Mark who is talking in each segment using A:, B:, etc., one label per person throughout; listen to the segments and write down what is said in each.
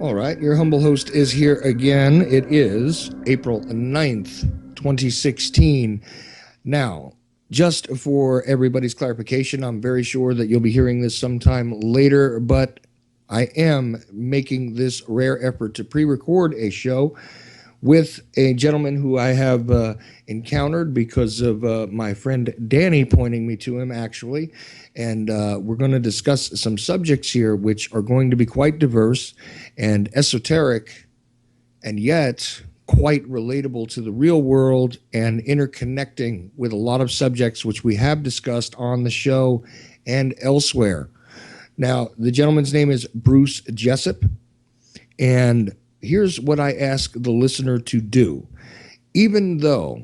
A: All right, your humble host is here again. It is April 9th, 2016. Now, just for everybody's clarification, I'm very sure that you'll be hearing this sometime later, but I am making this rare effort to pre-record a show with a gentleman who I have encountered because of my friend Danny pointing me to him, actually. And we're going to discuss some subjects here which are going to be quite diverse and esoteric, and yet quite relatable to the real world and interconnecting with a lot of subjects which we have discussed on the show and elsewhere. Now, the gentleman's name is Bruce Jessop, and here's what I ask the listener to do. Even though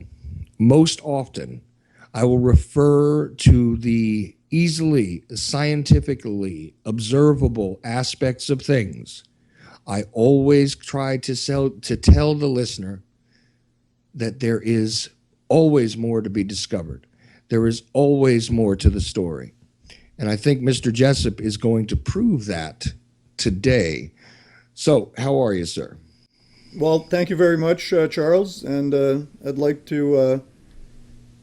A: most often I will refer to the easily scientifically observable aspects of things, I always try to tell the listener that there is always more to be discovered. There is always more to the story. And I think Mr. Jessop is going to prove that today. So, how are you, sir?
B: Well, thank you very much, Charles, and I'd like to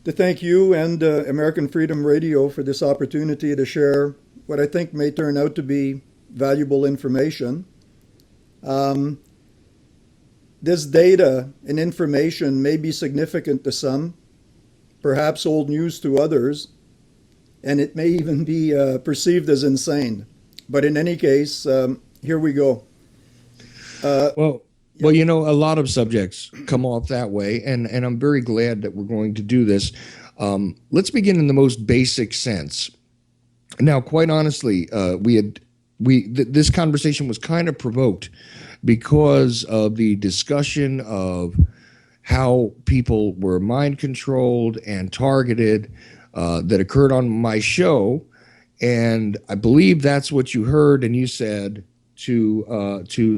B: thank you and American Freedom Radio for this opportunity to share what I think may turn out to be valuable information. Um, this data and information may be significant to some, perhaps old news to others, and it may even be perceived as insane. But in any case, here we go. Uh,
A: Well,
B: yeah.
A: a lot of subjects come off that way, and I'm very glad that we're going to do this. Let's begin in the most basic sense. Now, quite honestly, this conversation was kind of provoked because of the discussion of how people were mind controlled and targeted that occurred on my show, and I believe that's what you heard, and you said to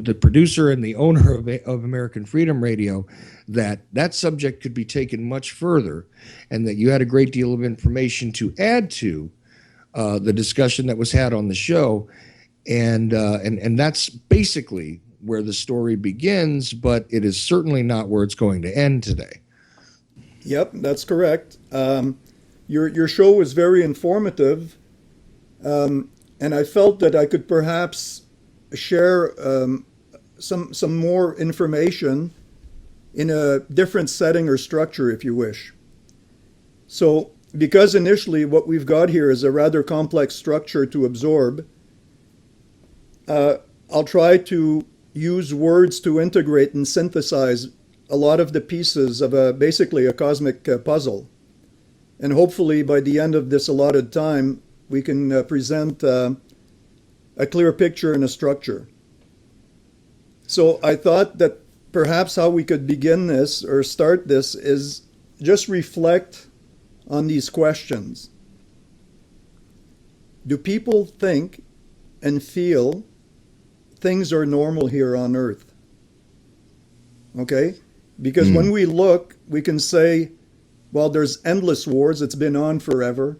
A: the producer and the owner of American Freedom Radio that that subject could be taken much further, and that you had a great deal of information to add to the discussion that was had on the show, and that's basically where the story begins, but it is certainly not where it's going to end today.
B: Yep, that's correct. Your show was very informative, and I felt that I could perhaps share some more information in a different setting or structure, if you wish. So, because initially what we've got here is a rather complex structure to absorb, I'll try to use words to integrate and synthesize a lot of the pieces of basically a cosmic puzzle. And hopefully, by the end of this allotted time, we can present a clear picture and a structure. So I thought that perhaps how we could begin this or start this is just reflect on these questions. Do people think and feel things are normal here on Earth? Okay? Because when we look, we can say, well, there's endless wars. It's been on forever.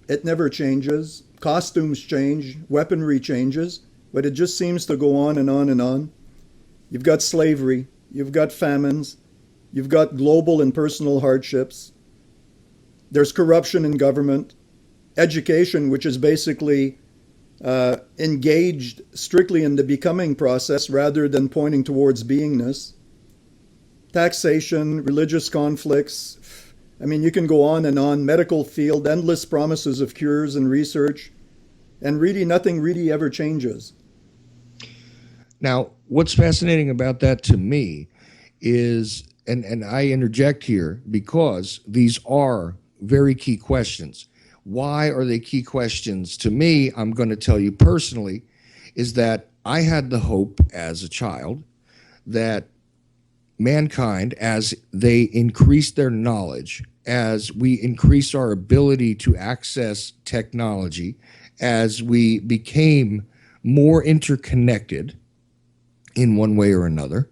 B: It never changes. Costumes change, weaponry changes, but it just seems to go on and on and on. You've got slavery, you've got famines, you've got global and personal hardships. There's corruption in government, education, which is basically engaged strictly in the becoming process rather than pointing towards beingness. Taxation, religious conflicts. I mean, you can go on and on. Medical field, endless promises of cures and research, and really nothing really ever changes.
A: Now, what's fascinating about that to me is, and I interject here because these are very key questions. Why are they key questions to me? I'm going to tell you personally, is that I had the hope as a child that mankind, as they increase their knowledge, as we increase our ability to access technology, as we became more interconnected in one way or another,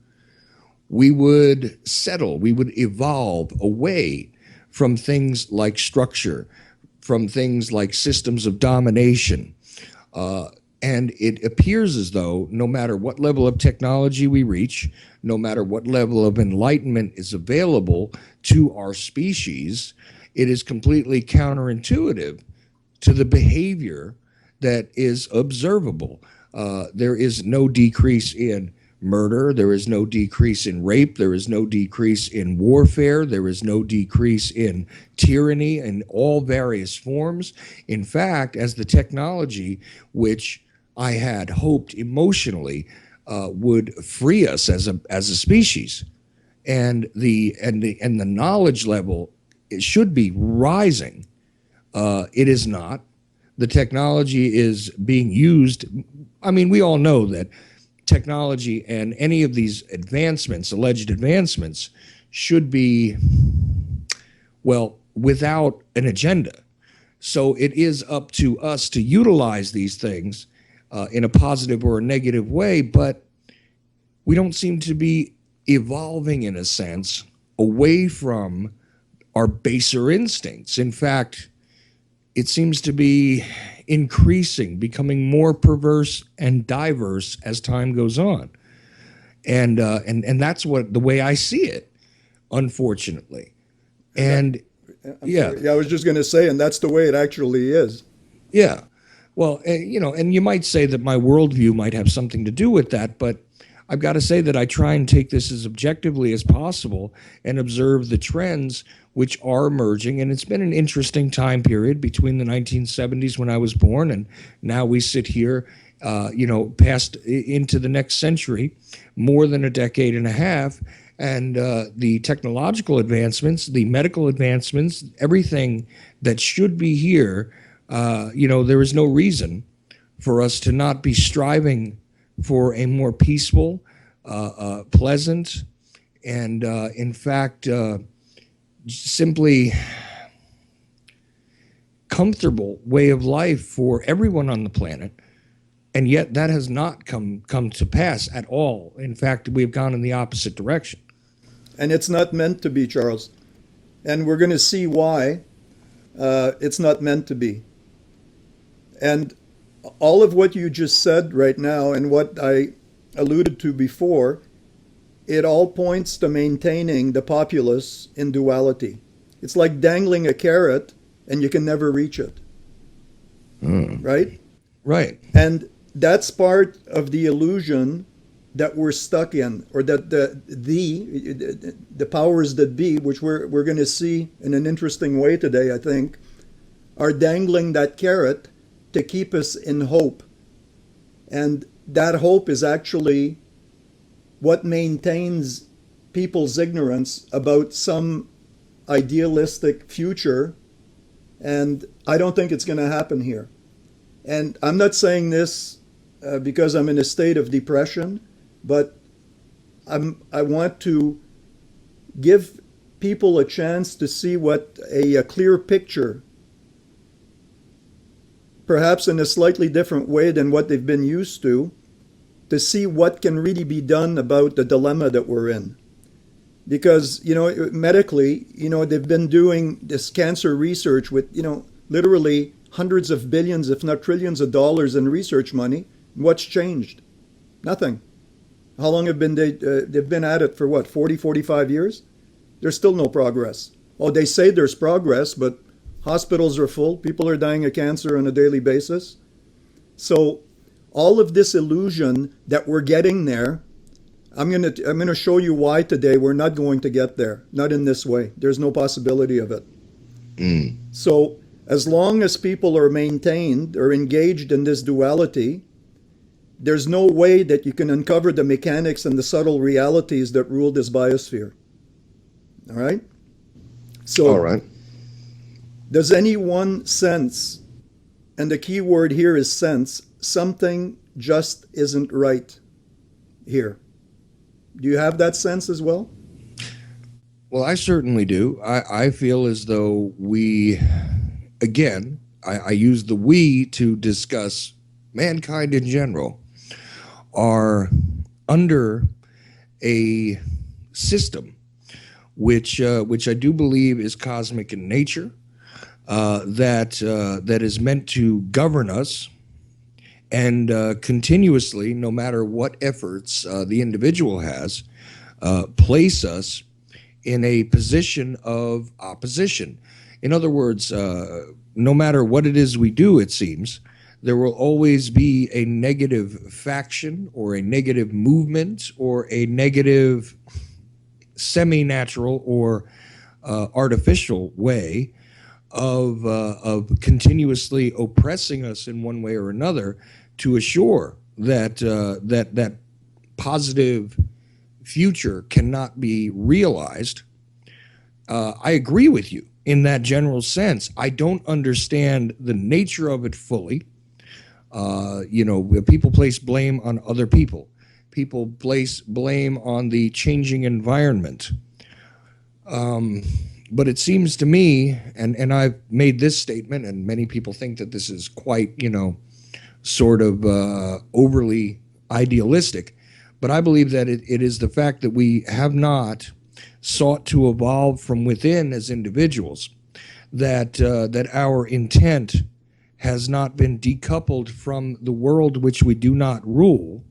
A: we would settle, we would evolve away from things like structure, from things like systems of domination, And it appears as though no matter what level of technology we reach, no matter what level of enlightenment is available to our species, it is completely counterintuitive to the behavior that is observable. There is no decrease in murder. There is no decrease in rape. There is no decrease in warfare. There is no decrease in tyranny in all various forms. In fact, as the technology, which I had hoped emotionally would free us as a species, and the knowledge level, it should be rising. It is not. The technology is being used. I mean, we all know that technology and any of these advancements, alleged advancements, should be, well, without an agenda. So it is up to us to utilize these things in a positive or a negative way, but we don't seem to be evolving, in a sense, away from our baser instincts. In fact, it seems to be increasing, becoming more perverse and diverse as time goes on, and that's what the way I see it, unfortunately. And yeah,
B: Yeah, I was just going to say, and that's the way it actually is.
A: yeah. Well, and you might say that my worldview might have something to do with that, but I've got to say that I try and take this as objectively as possible and observe the trends which are emerging. And it's been an interesting time period between the 1970s when I was born and now we sit here, past into the next century, more than a decade and a half. And the technological advancements, the medical advancements, everything that should be here, there is no reason for us to not be striving for a more peaceful, pleasant, and in fact, simply comfortable way of life for everyone on the planet. And yet that has not come to pass at all. In fact, we've gone in the opposite direction.
B: And it's not meant to be, Charles. And we're going to see why it's not meant to be. And all of what you just said right now and what I alluded to before, it all points to maintaining the populace in duality. It's like dangling a carrot and you can never reach it. Right?
A: Right.
B: And that's part of the illusion that we're stuck in, or that the powers that be, which we're going to see in an interesting way today, I think, are dangling that carrot to keep us in hope. And that hope is actually what maintains people's ignorance about some idealistic future. And I don't think it's going to happen here. And I'm not saying this because I'm in a state of depression, but I want to give people a chance to see what a clear picture, perhaps in a slightly different way than what they've been used to see what can really be done about the dilemma that we're in. Because, medically, they've been doing this cancer research with, literally hundreds of billions, if not trillions of dollars in research money. What's changed? Nothing. How long have they've been at it for what, 40, 45 years? There's still no progress. Oh, they say there's progress, but hospitals are full. People are dying of cancer on a daily basis. So all of this illusion that we're getting there, I'm gonna show you why today we're not going to get there. Not in this way. There's no possibility of it. So as long as people are maintained or engaged in this duality, there's no way that you can uncover the mechanics and the subtle realities that rule this biosphere. All right? So,
A: all right.
B: Does anyone sense, and the key word here is sense, something just isn't right here? Do you have that sense as well?
A: Well, I certainly do. I feel as though we, again, I use the we to discuss mankind in general, are under a system which I do believe is cosmic in nature, that is meant to govern us and continuously, no matter what efforts the individual has, place us in a position of opposition. In other words, no matter what it is we do, it seems, there will always be a negative faction or a negative movement or a negative semi natural or artificial way of continuously oppressing us in one way or another to assure that that positive future cannot be realized. I agree with you in that general sense. I don't understand the nature of it fully. People place blame on other people. People place blame on the changing environment. But it seems to me, and I've made this statement, and many people think that this is quite, sort of overly idealistic, but I believe that it is the fact that we have not sought to evolve from within as individuals, that our intent has not been decoupled from the world which we do not rule,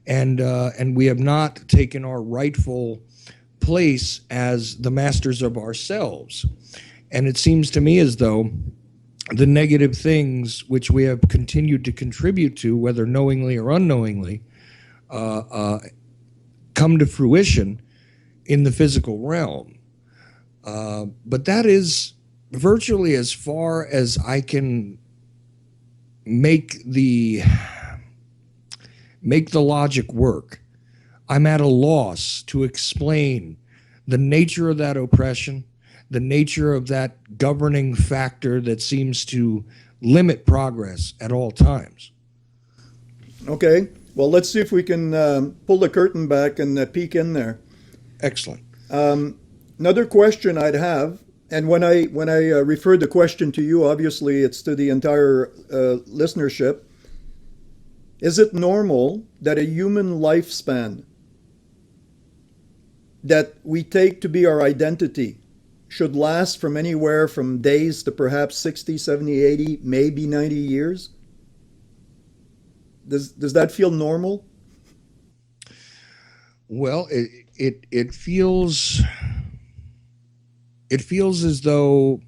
A: and we have not taken our rightful place as the masters of ourselves. And it seems to me as though the negative things which we have continued to contribute to, whether knowingly or unknowingly, come to fruition in the physical realm. But that is virtually as far as I can make the logic work. I'm at a loss to explain the nature of that oppression, the nature of that governing factor that seems to limit progress at all times.
B: Okay. Well, let's see if we can pull the curtain back and peek in there.
A: Excellent.
B: Another question I'd have, and when I referred the question to you, obviously it's to the entire listenership. Is it normal that a human lifespan that we take to be our identity should last from anywhere from days to perhaps 60, 70, 80, maybe 90 years? Does that feel normal?
A: Well, it feels as though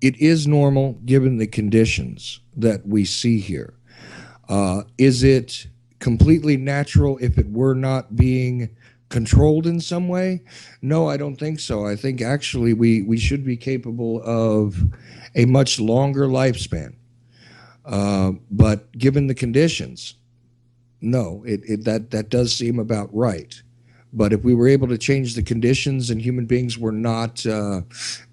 A: it is normal given the conditions that we see here. Is it completely natural if it were not being controlled in some way? No, I don't think so. I think actually we should be capable of a much longer lifespan. But given the conditions, no, that does seem about right. But if we were able to change the conditions and human beings were not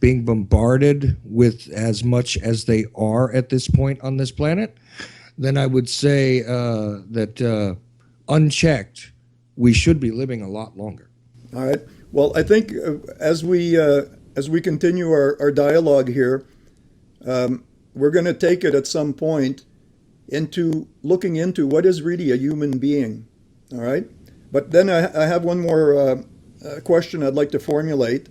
A: being bombarded with as much as they are at this point on this planet, then I would say that unchecked, we should be living a lot longer.
B: All right. Well, I think as we continue our dialogue here, we're going to take it at some point into looking into what is really a human being. All right. But then I have one more question I'd like to formulate.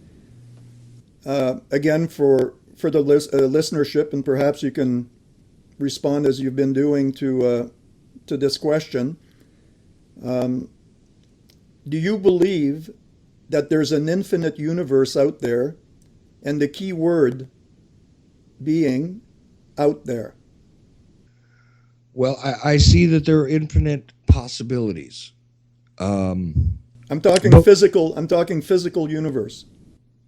B: Again, for the listenership, and perhaps you can respond as you've been doing to this question. Do you believe that there's an infinite universe out there, and the key word being out there?
A: Well, I see that there are infinite possibilities.
B: I'm talking physical. I'm talking physical universe.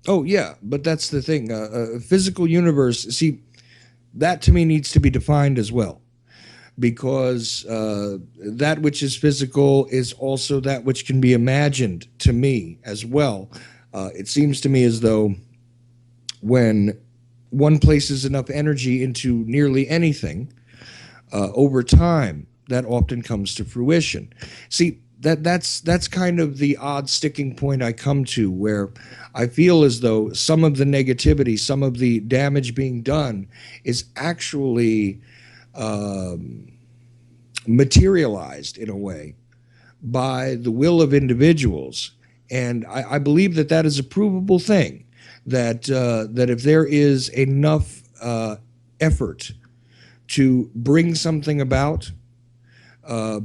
A: Oh yeah, but that's the thing. Physical universe. See, that to me needs to be defined as well, because that which is physical is also that which can be imagined to me as well. It seems to me as though when one places enough energy into nearly anything, over time, that often comes to fruition. See, that's kind of the odd sticking point I come to, where I feel as though some of the negativity, some of the damage being done is actually materialized in a way by the will of individuals. And I believe that that is a provable thing, that if there is enough effort to bring something about,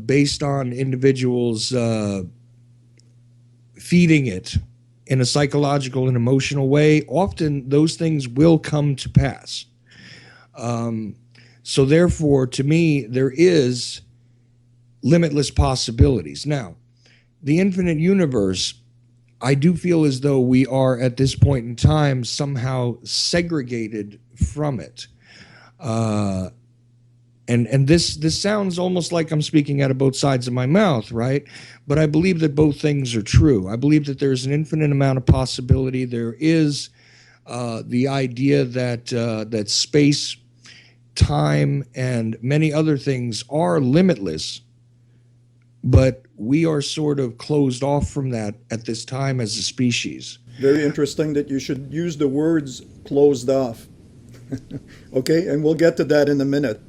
A: based on individuals feeding it in a psychological and emotional way, often those things will come to pass. So therefore, to me, there is limitless possibilities. Now, the infinite universe, I do feel as though we are at this point in time somehow segregated from it. And this sounds almost like I'm speaking out of both sides of my mouth, right? But I believe that both things are true. I believe that there's an infinite amount of possibility. There is the idea that that space, time, and many other things are limitless, but we are sort of closed off from that at this time as a species.
B: Very interesting that you should use the words closed off. Okay, and we'll get to that in a minute.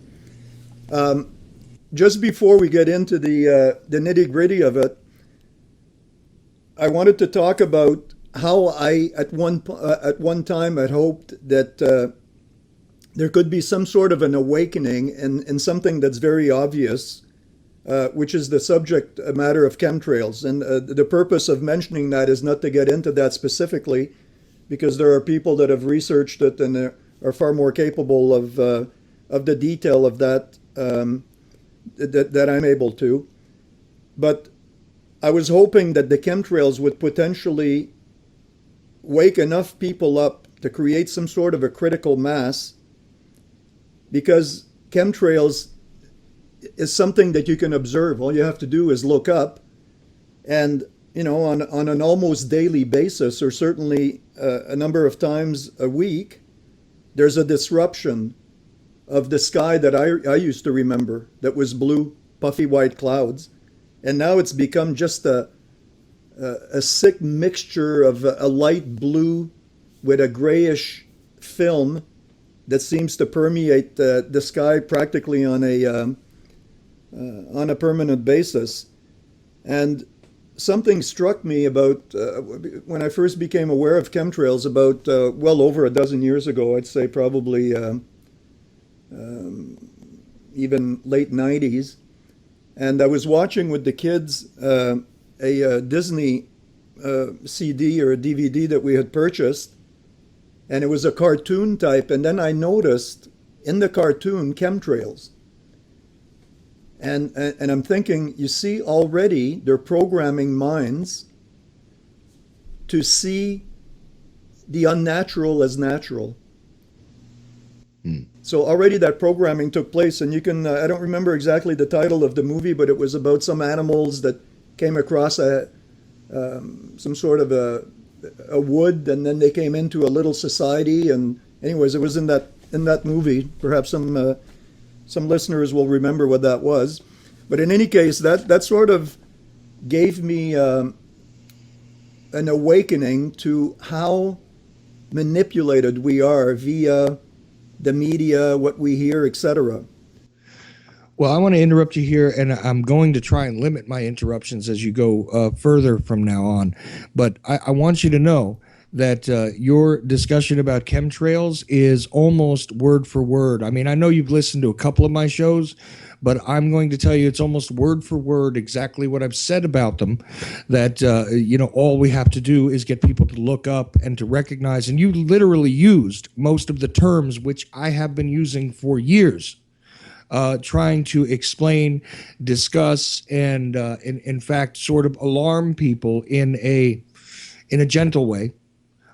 B: Just before we get into the nitty gritty of it, I wanted to talk about how I at one time had hoped that there could be some sort of an awakening in something that's very obvious, which is the subject matter of chemtrails. And the purpose of mentioning that is not to get into that specifically, because there are people that have researched it and are far more capable of the detail of that that I'm able to. But I was hoping that the chemtrails would potentially wake enough people up to create some sort of a critical mass, because chemtrails is something that you can observe. All you have to do is look up, and on an almost daily basis, or certainly a number of times a week, there's a disruption of the sky that I used to remember, that was blue, puffy white clouds. And now it's become just a sick mixture of a light blue with a grayish film that seems to permeate the sky practically on a permanent basis. And something struck me about when I first became aware of chemtrails about well over a dozen years ago. I'd say probably even late 90s. And I was watching with the kids a Disney CD or a DVD that we had purchased, and it was a cartoon type. And then I noticed in the cartoon chemtrails. And I'm thinking, you see, already they're programming minds to see the unnatural as natural. So already that programming took place, and you can, I don't remember exactly the title of the movie, but it was about some animals that came across some sort of a wood, and then they came into a little society. And anyways, it was in that movie. Perhaps some listeners will remember what that was. But in any case, that sort of gave me an awakening to how manipulated we are via the media, what we hear, etc.
A: Well, I want to interrupt you here, and I'm going to try and limit my interruptions as you go further from now on. But I want you to know that your discussion about chemtrails is almost word for word. I mean, I know you've listened to a couple of my shows, but I'm going to tell you it's almost word for word exactly what I've said about them, that, all we have to do is get people to look up and to recognize. And you literally used most of the terms which I have been using for years, trying to explain, discuss, and in fact, sort of alarm people in a gentle way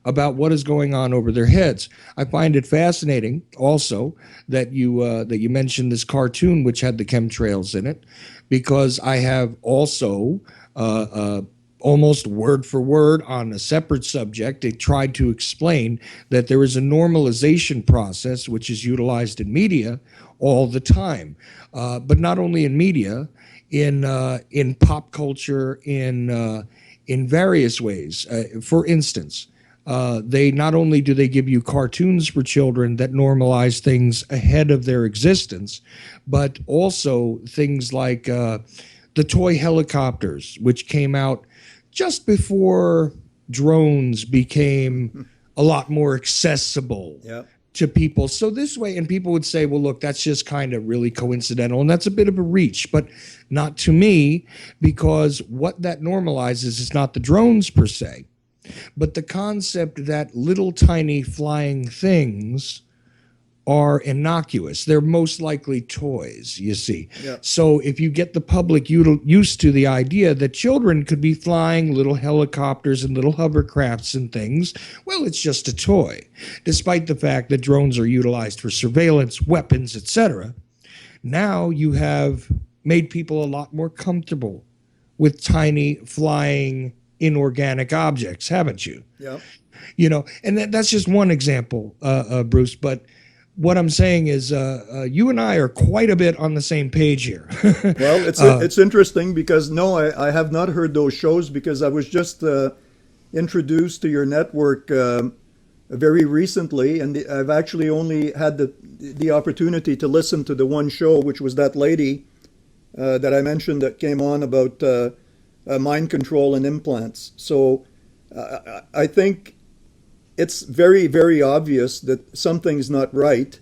A: about what is going on over their heads. I find it fascinating also that you mentioned this cartoon which had the chemtrails in it, because I have also almost word for word on a separate subject, it tried to explain that there is a normalization process which is utilized in media all the time, but not only in media, in pop culture, in various ways. For instance, they not only do they give you cartoons for children that normalize things ahead of their existence, but also things like the toy helicopters, which came out just before drones became a lot more accessible
B: Yeah.
A: to people. So this way, and people would say, well, look, that's just kind of really coincidental, and that's a bit of a reach, but not to me, because what that normalizes is not the drones per se, but the concept that little tiny flying things are innocuous. They're most likely toys, you see.
B: Yeah.
A: So if you get the public used to the idea that children could be flying little helicopters and little hovercrafts and things, well, it's just a toy. Despite the fact that drones are utilized for surveillance, weapons, etc., now you have made people a lot more comfortable with tiny flying inorganic objects, haven't you?
B: Yeah.
A: And that's just one example, Bruce, but what I'm saying is you and I are quite a bit on the same page here.
B: Well, it's interesting because no, I have not heard those shows because I was just introduced to your network very recently, and I've actually only had the opportunity to listen to the one show, which was that lady that I mentioned that came on about mind control and implants. So I think it's very, very obvious that something's not right.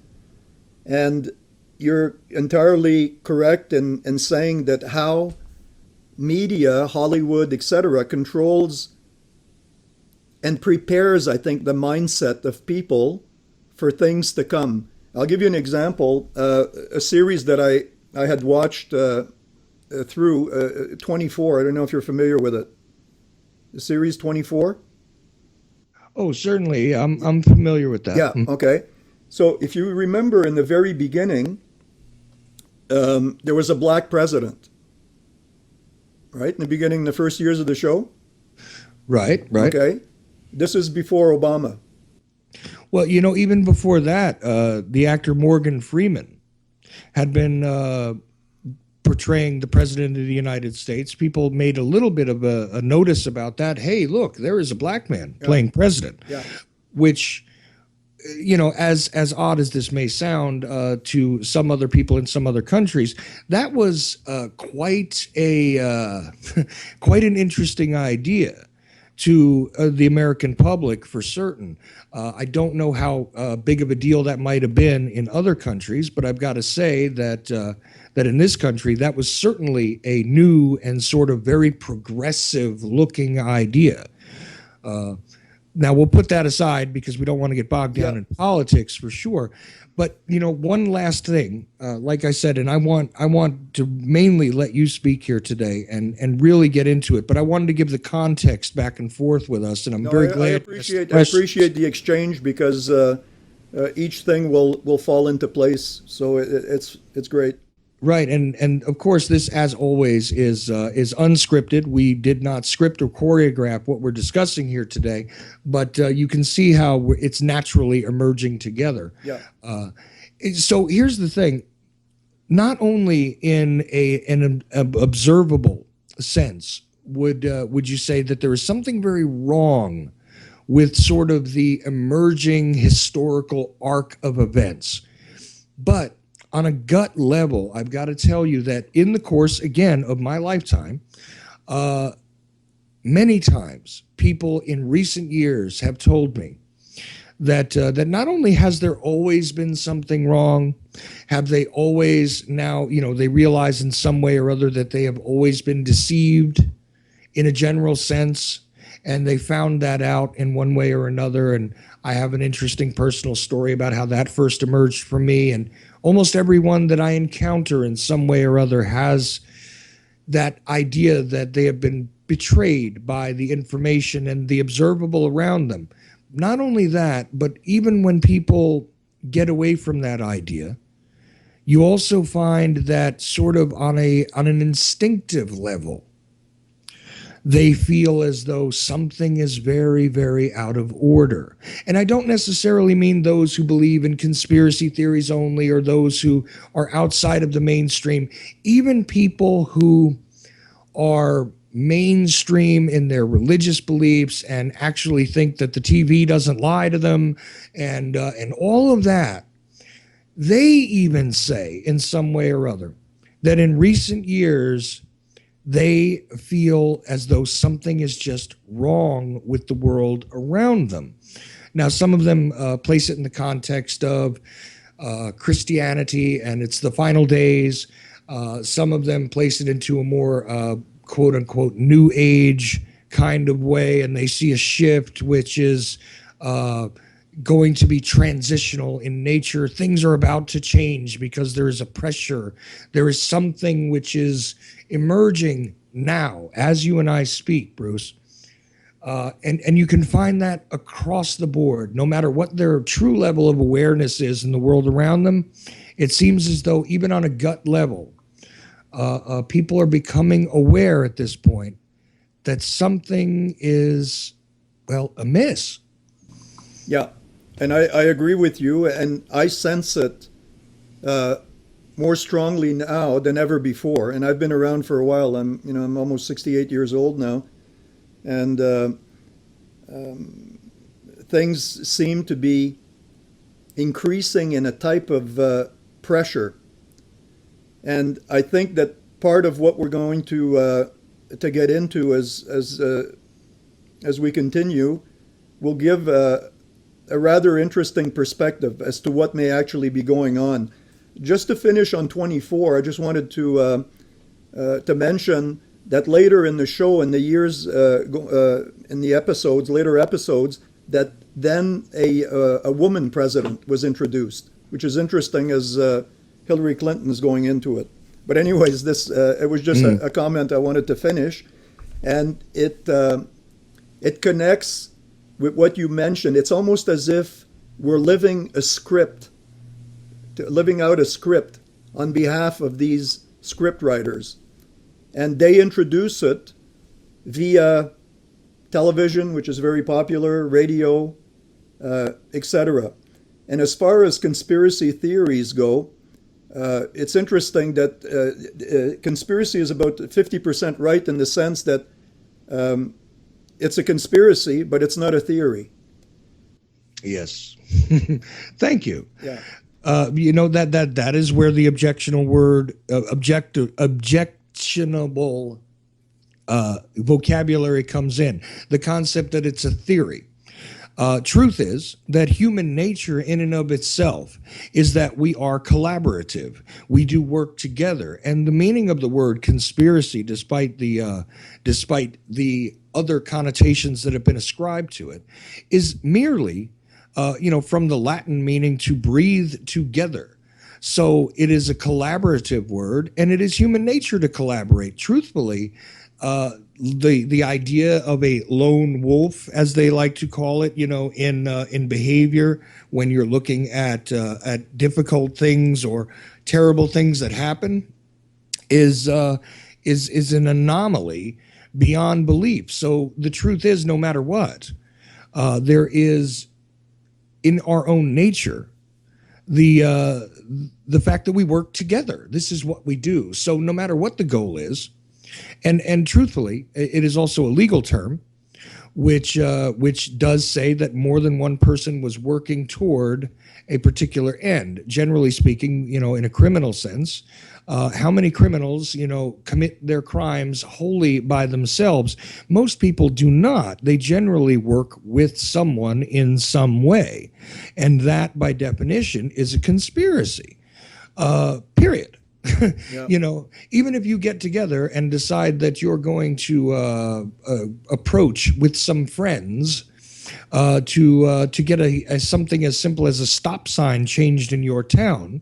B: And you're entirely correct in saying that how media, Hollywood, etc., controls and prepares, I think, the mindset of people for things to come. I'll give you an example. A series that I had watched through 24. I don't know if you're familiar with it. The series 24?
A: Oh, certainly. I'm familiar with that.
B: Yeah, okay. So if you remember in the very beginning, there was a black president, right? In the beginning, the first years of the show?
A: Right.
B: Okay. This is before Obama.
A: Well, even before that, the actor Morgan Freeman had been portraying the president of the United States. People made a little bit of a notice about that. Hey, look, there is a black man playing president, which, as odd as this may sound to some other people in some other countries, that was quite an interesting idea to the American public for certain. I don't know how big of a deal that might have been in other countries, but I've got to say that in this country, that was certainly a new and sort of very progressive looking idea. Now, we'll put that aside because we don't want to get bogged down in politics for sure. But, one last thing, like I said, and I want to mainly let you speak here today and really get into it. But I wanted to give the context back and forth with us, and I'm very glad.
B: I appreciate the exchange because each thing will fall into place. So it's great.
A: Right, and of course, this, as always, is unscripted. We did not script or choreograph what we're discussing here today, but you can see how it's naturally emerging together.
B: Yeah.
A: So here's the thing: not only in an observable sense would you say that there is something very wrong with sort of the emerging historical arc of events, but on a gut level, I've got to tell you that in the course, again, of my lifetime, many times people in recent years have told me that not only has there always been something wrong, have they always now, they realize in some way or other that they have always been deceived in a general sense, and they found that out in one way or another. And I have an interesting personal story about how that first emerged for me, and almost everyone that I encounter in some way or other has that idea that they have been betrayed by the information and the observable around them. Not only that, but even when people get away from that idea, you also find that sort of on an instinctive level, they feel as though something is very, very out of order. And I don't necessarily mean those who believe in conspiracy theories only or those who are outside of the mainstream. Even people who are mainstream in their religious beliefs and actually think that the TV doesn't lie to them and all of that, they even say in some way or other that in recent years, they feel as though something is just wrong with the world around them. Now, some of them place it in the context of Christianity and it's the final days. Some of them place it into a more quote unquote new age kind of way, and they see a shift which is going to be transitional in nature. Things are about to change because there is a pressure. There is something which is emerging now as you and I speak, Bruce. And you can find that across the board, no matter what their true level of awareness is in the world around them. It seems as though even on a gut level, people are becoming aware at this point that something is, well, amiss.
B: Yeah, and I agree with you, and I sense it more strongly now than ever before. And I've been around for a while. I'm almost 68 years old now, and things seem to be increasing in a type of pressure. And I think that part of what we're going to get into as we continue will give a rather interesting perspective as to what may actually be going on. Just to finish on 24, I just wanted to mention that later in the show, in the years, in the episodes, later episodes, that then a woman president was introduced, which is interesting as Hillary Clinton's going into it. But anyways, this it was just a comment I wanted to finish, and it connects with what you mentioned. It's almost as if we're living out a script on behalf of these script writers. And they introduce it via television, which is very popular, radio, etc. And as far as conspiracy theories go, it's interesting that conspiracy is about 50% right in the sense that it's a conspiracy, but it's not a theory.
A: Yes. Thank you.
B: Yeah.
A: That is where the objectionable vocabulary comes in. The concept that it's a theory. Truth is that human nature in and of itself is that we are collaborative. We do work together. And the meaning of the word conspiracy, despite the other connotations that have been ascribed to it, is merely, from the Latin meaning to breathe together. So it is a collaborative word, and it is human nature to collaborate. Truthfully, the idea of a lone wolf, as they like to call it, in behavior, when you're looking at difficult things or terrible things that happen, is an anomaly beyond belief. So the truth is, no matter what, there is in our own nature the fact that we work together. This is what we do. So no matter what the goal is. And truthfully, it is also a legal term, which does say that more than one person was working toward a particular end. Generally speaking, in a criminal sense, how many criminals, commit their crimes wholly by themselves? Most people do not. They generally work with someone in some way, and that, by definition, is a conspiracy. Period.
B: Yeah.
A: Even if you get together and decide that you're going to approach with some friends to get something as simple as a stop sign changed in your town,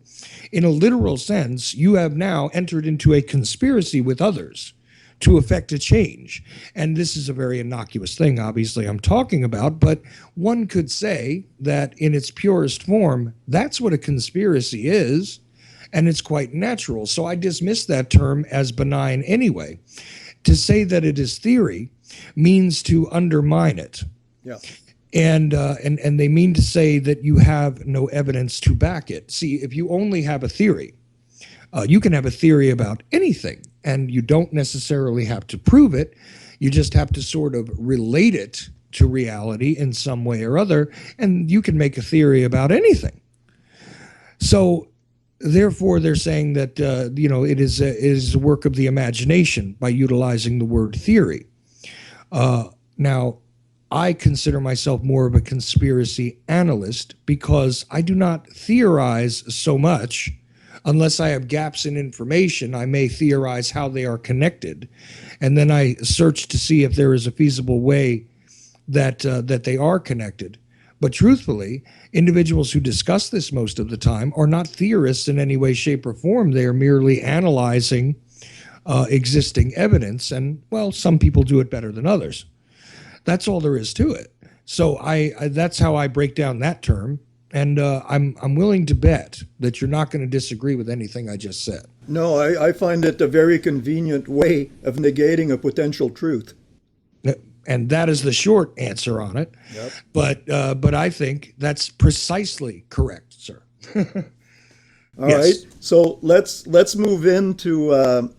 A: in a literal sense, you have now entered into a conspiracy with others to effect a change. And this is a very innocuous thing, obviously, I'm talking about, but one could say that in its purest form, that's what a conspiracy is. And it's quite natural. So I dismiss that term as benign anyway. To say that it is theory means to undermine it.
B: Yeah.
A: And they mean to say that you have no evidence to back it. See, if you only have a theory, you can have a theory about anything, and you don't necessarily have to prove it. You just have to sort of relate it to reality in some way or other, and you can make a theory about anything. So therefore, they're saying that it is a work of the imagination by utilizing the word theory. Now, I consider myself more of a conspiracy analyst because I do not theorize so much. Unless I have gaps in information, I may theorize how they are connected, and then I search to see if there is a feasible way that they are connected. But truthfully, individuals who discuss this most of the time are not theorists in any way, shape, or form. They are merely analyzing existing evidence, and well, some people do it better than others. That's all there is to it. So I that's how I break down that term, and I'm willing to bet that you're not going to disagree with anything I just said.
B: No, I find it a very convenient way of negating a potential truth.
A: And that is the short answer on it.
B: Yep.
A: But I think that's precisely correct, sir.
B: All
A: Yes.
B: right. So let's move into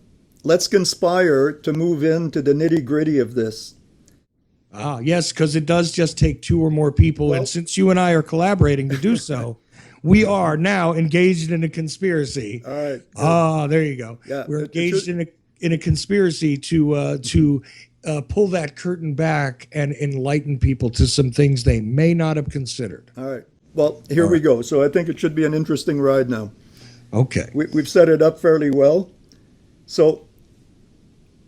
B: let's conspire to move into the nitty gritty of this.
A: Ah, yes, because it does just take two or more people,
B: Well-
A: and since you and I are collaborating to do so, we are now engaged in a conspiracy.
B: All right.
A: Ah, there you go.
B: Yeah,
A: We're
B: it
A: engaged
B: should-
A: in a conspiracy to pull that curtain back and enlighten people to some things they may not have considered.
B: All right. Well, here we go. So I think it should be an interesting ride now.
A: Okay.
B: We've set it up fairly well. So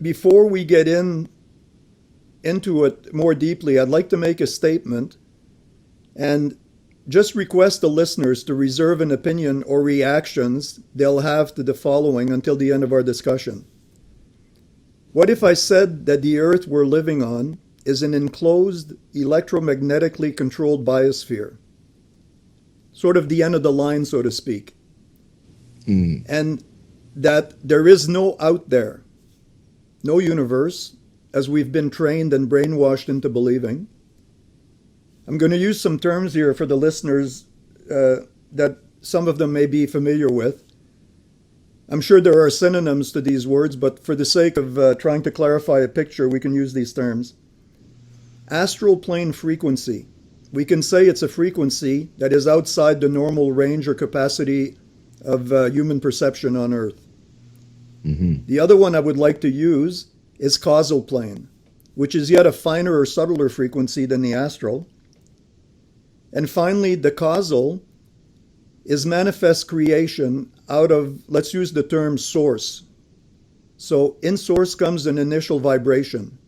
B: before we get into it more deeply, I'd like to make a statement and just request the listeners to reserve an opinion or reactions they'll have to the following until the end of our discussion. What if I said that the Earth we're living on is an enclosed, electromagnetically controlled biosphere? Sort of the end of the line, so to speak. And that there is no out there, no universe, as we've been trained and brainwashed into believing. I'm going to use some terms here for the listeners that some of them may be familiar with. I'm sure there are synonyms to these words, but for the sake of trying to clarify a picture, we can use these terms. Astral plane frequency. We can say it's a frequency that is outside the normal range or capacity of human perception on Earth.
A: Mm-hmm.
B: The other one I would like to use is causal plane, which is yet a finer or subtler frequency than the astral. And finally, the causal is manifest creation out of, let's use the term source. So in source comes an initial vibration.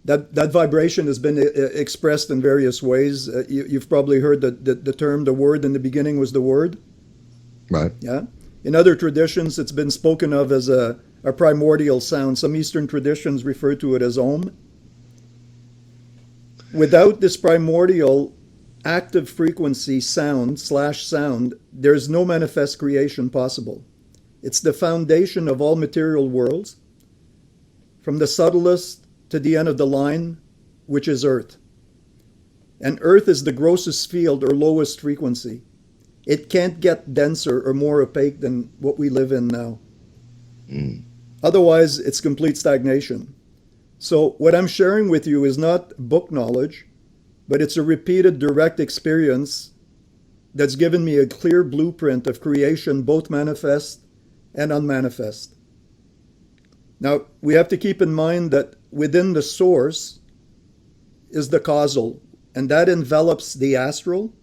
B: That vibration has been expressed in various ways. You've probably heard the term, the word in the beginning was the word.
A: Right.
B: Yeah. In other traditions, it's been spoken of as a primordial sound. Some Eastern traditions refer to it as Om. Without this primordial active frequency sound, there's no manifest creation possible. It's the foundation of all material worlds, from the subtlest to the end of the line, which is Earth. And Earth is the grossest field or lowest frequency. It can't get denser or more opaque than what we live in now. Otherwise, it's complete stagnation. So what I'm sharing with you is not book knowledge, but it's a repeated direct experience that's given me a clear blueprint of creation, both manifest and unmanifest. Now, we have to keep in mind that within the source is the causal, and that envelops the astral,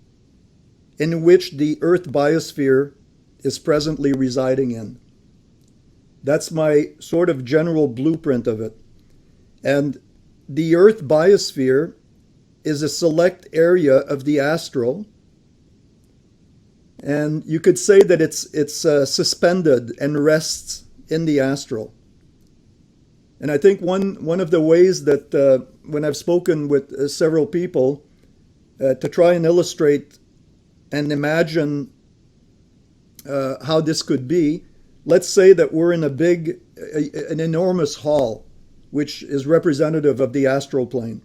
B: in which the Earth biosphere is presently residing in. That's my sort of general blueprint of it. And the Earth biosphere is a select area of the astral, and you could say that it's suspended and rests in the astral. And I think one of the ways that when I've spoken with several people to try and illustrate and imagine how this could be, let's say that we're in an enormous hall, which is representative of the astral plane.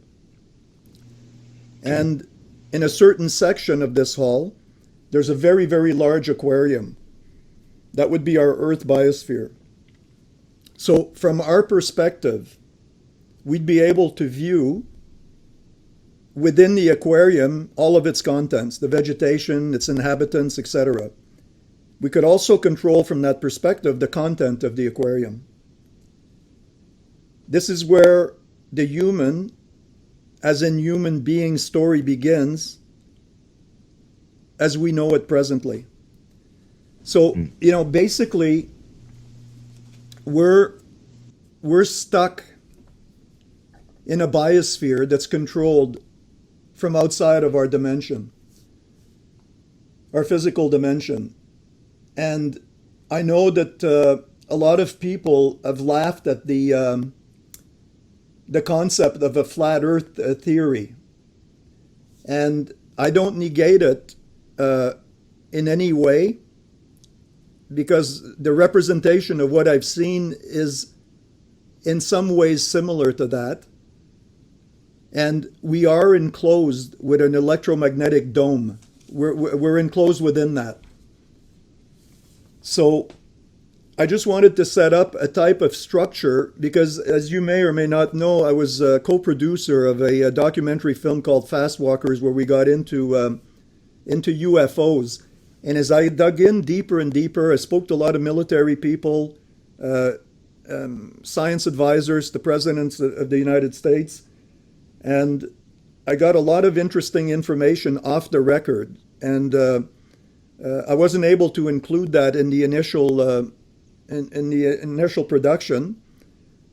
B: And in a certain section of this hall, there's a very, very large aquarium. That would be our Earth biosphere. So from our perspective, we'd be able to view within the aquarium all of its contents, the vegetation, its inhabitants, etc. We could also control from that perspective the content of the aquarium. This is where the human as in human being story begins as we know it presently. So, basically we're stuck in a biosphere that's controlled from outside of our dimension, our physical dimension. And I know that a lot of people have laughed at the concept of a flat Earth theory, and I don't negate it in any way, because the representation of what I've seen is in some ways similar to that. And we are enclosed with an electromagnetic dome. We're enclosed within that. So I just wanted to set up a type of structure because, as you may or may not know, I was a co-producer of a documentary film called Fast Walkers, where we got into UFOs. And as I dug in deeper and deeper, I spoke to a lot of military people, science advisors, the presidents of the United States, and I got a lot of interesting information off the record. And I wasn't able to include that in the initial production,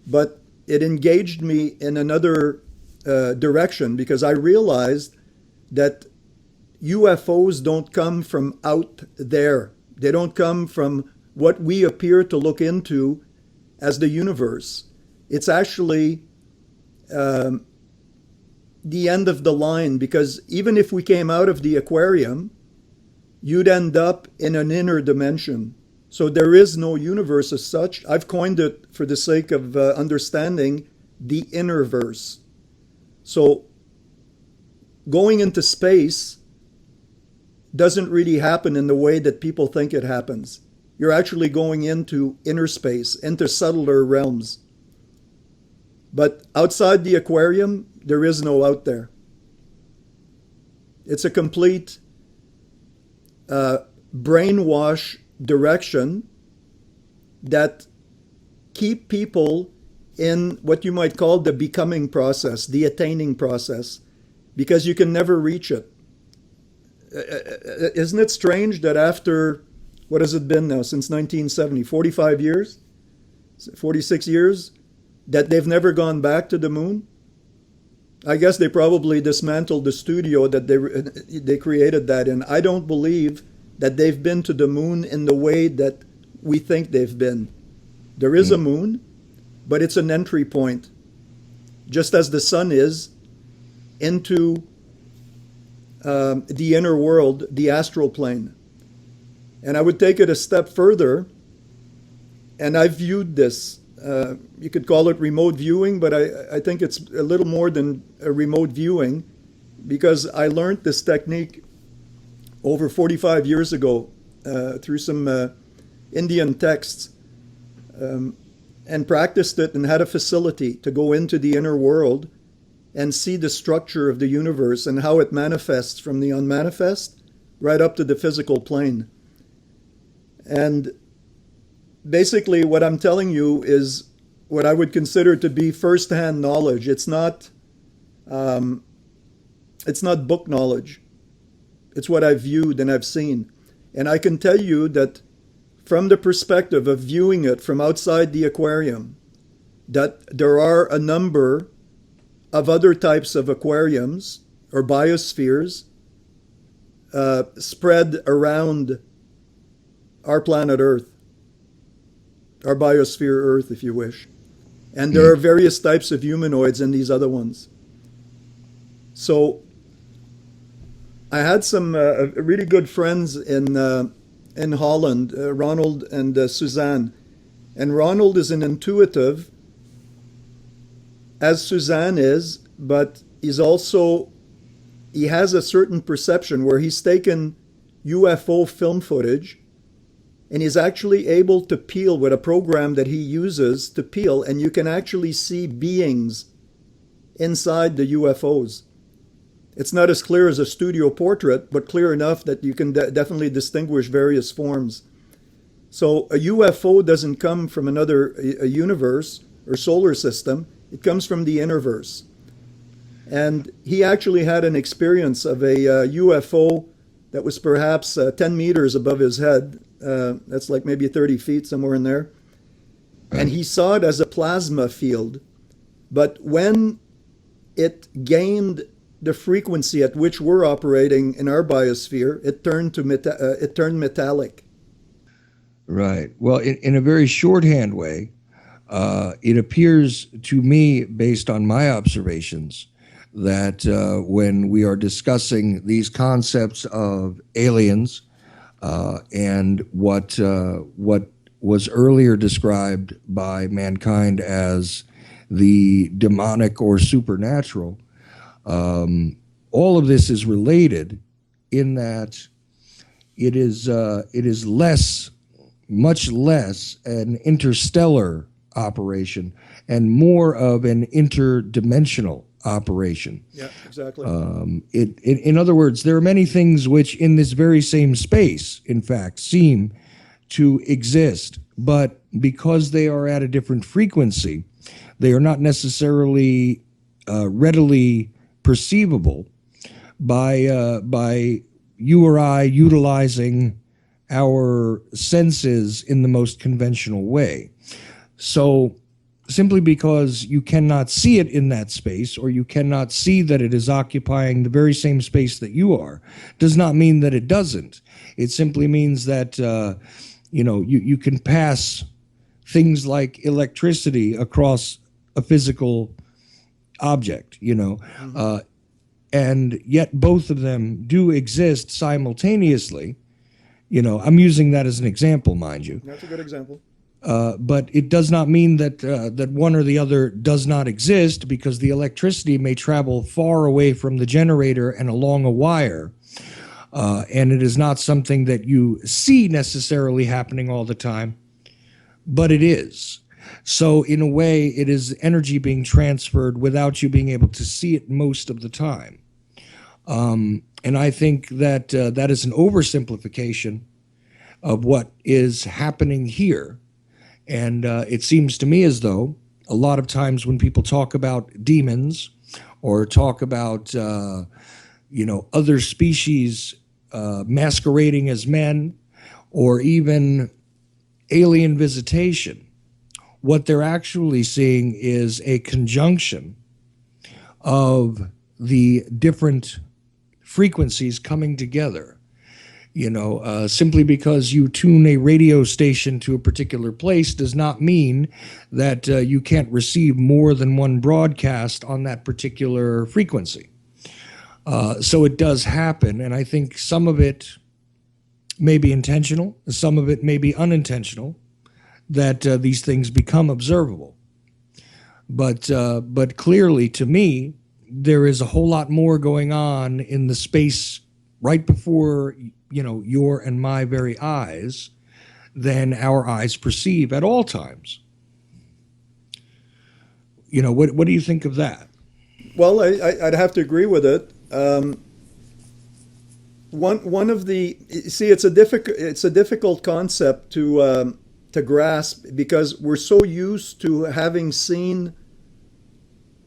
B: but it engaged me in another direction, because I realized that UFOs don't come from out there. They don't come from what we appear to look into as the universe. It's actually the end of the line, because even if we came out of the aquarium, you'd end up in an inner dimension. So there is no universe as such. I've coined it, for the sake of understanding, the innerverse. So going into space doesn't really happen in the way that people think it happens. You're actually going into inner space, into subtler realms. But outside the aquarium, there is no out there. It's a complete brainwash direction that keep people in what you might call the becoming process, the attaining process, because you can never reach it. Isn't it strange that after, what has it been now, since 1970, 45 years, 46 years, that they've never gone back to the moon? I guess they probably dismantled the studio that they created that in. I don't believe that they've been to the moon in the way that we think they've been. There is a moon, but it's an entry point, just as the sun is, into the inner world, the astral plane. And I would take it a step further, and I viewed this, you could call it remote viewing, but I think it's a little more than a remote viewing, because I learned this technique over 45 years ago through some Indian texts, and practiced it and had a facility to go into the inner world and see the structure of the universe and how it manifests from the unmanifest right up to the physical plane. And basically what I'm telling you is what I would consider to be first-hand knowledge. It's not book knowledge. It's what I've viewed and I've seen. And I can tell you that from the perspective of viewing it from outside the aquarium, that there are a number of other types of aquariums or biospheres spread around our planet Earth, our biosphere Earth, if you wish. And there are various types of humanoids in these other ones. So I had some really good friends in Holland, Ronald and Suzanne. And Ronald is an intuitive, as Suzanne is, but he has a certain perception where he's taken UFO film footage and he's actually able to peel with a program that he uses to peel, and you can actually see beings inside the UFOs. It's not as clear as a studio portrait, but clear enough that you can definitely distinguish various forms. So a UFO doesn't come from a universe or solar system. It comes from the innerverse. And he actually had an experience of a UFO that was perhaps 10 meters above his head. That's like maybe 30 feet, somewhere in there. And
A: Right.
B: he saw it as a plasma field. But when it gained the frequency at which we're operating in our biosphere, it turned metallic.
A: Right. Well, in a very shorthand way, it appears to me, based on my observations, that when we are discussing these concepts of aliens and what was earlier described by mankind as the demonic or supernatural, all of this is related in that it is much less an interstellar operation and more of an interdimensional operation.
B: Yeah, exactly.
A: In other words, there are many things which, in this very same space, in fact, seem to exist, but because they are at a different frequency, they are not necessarily readily perceivable by you or I utilizing our senses in the most conventional way. So simply because you cannot see it in that space, or you cannot see that it is occupying the very same space that you are, does not mean that it doesn't. It simply means that you can pass things like electricity across a physical object, and yet both of them do exist simultaneously. I'm using that as an example, mind you.
B: That's a good example.
A: But it does not mean that one or the other does not exist, because the electricity may travel far away from the generator and along a wire, and it is not something that you see necessarily happening all the time, but it is. So in a way, it is energy being transferred without you being able to see it most of the time. And I think that that is an oversimplification of what is happening here. And it seems to me as though a lot of times when people talk about demons or talk about, other species masquerading as men, or even alien visitation, what they're actually seeing is a conjunction of the different frequencies coming together. Simply because you tune a radio station to a particular place does not mean that you can't receive more than one broadcast on that particular frequency. So it does happen, and I think some of it may be intentional, some of it may be unintentional, that these things become observable. But clearly, to me, there is a whole lot more going on in the space right before your and my very eyes than our eyes perceive at all times. What do you think of that?
B: Well, I'd have to agree with it. One of the see, it's a difficult concept to grasp, because we're so used to having seen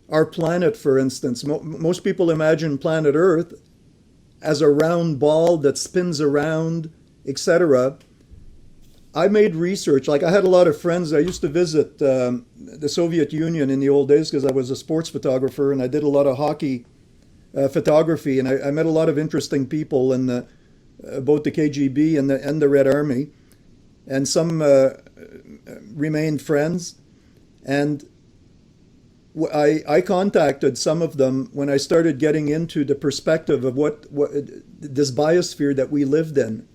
B: our planet, for instance. Most people imagine planet Earth as a round ball that spins around, etc. I made research. Like, I had a lot of friends. I used to visit the Soviet Union in the old days because I was a sports photographer, and I did a lot of hockey photography, and I met a lot of interesting people in both the KGB and the Red Army, and some remained friends. And I contacted some of them when I started getting into the perspective of what this biosphere that we lived in.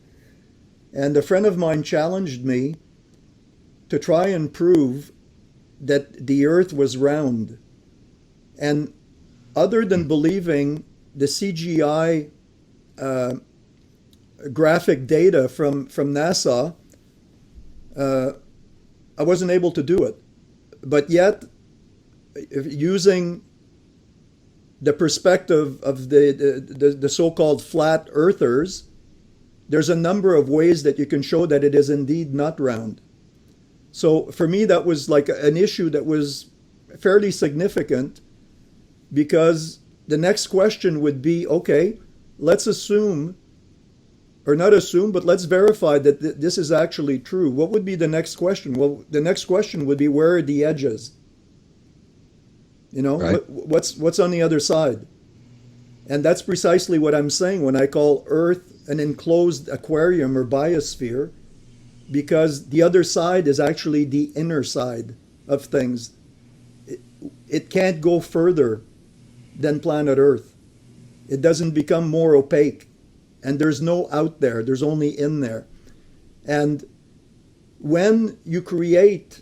B: And a friend of mine challenged me to try and prove that the Earth was round. And other than believing the CGI graphic data from NASA, I wasn't able to do it. But yet, using the perspective of the so-called flat earthers, there's a number of ways that you can show that it is indeed not round. So for me, that was like an issue that was fairly significant, because the next question would be, okay, let's assume, or not assume, but let's verify that this is actually true. What would be the next question? Well, the next question would be, where are the edges? You know,
A: Right.
B: what's on the other side? And that's precisely what I'm saying when I call Earth an enclosed aquarium or biosphere, because the other side is actually the inner side of things. It can't go further than planet Earth. It doesn't become more opaque. And there's no out there, there's only in there. And when you create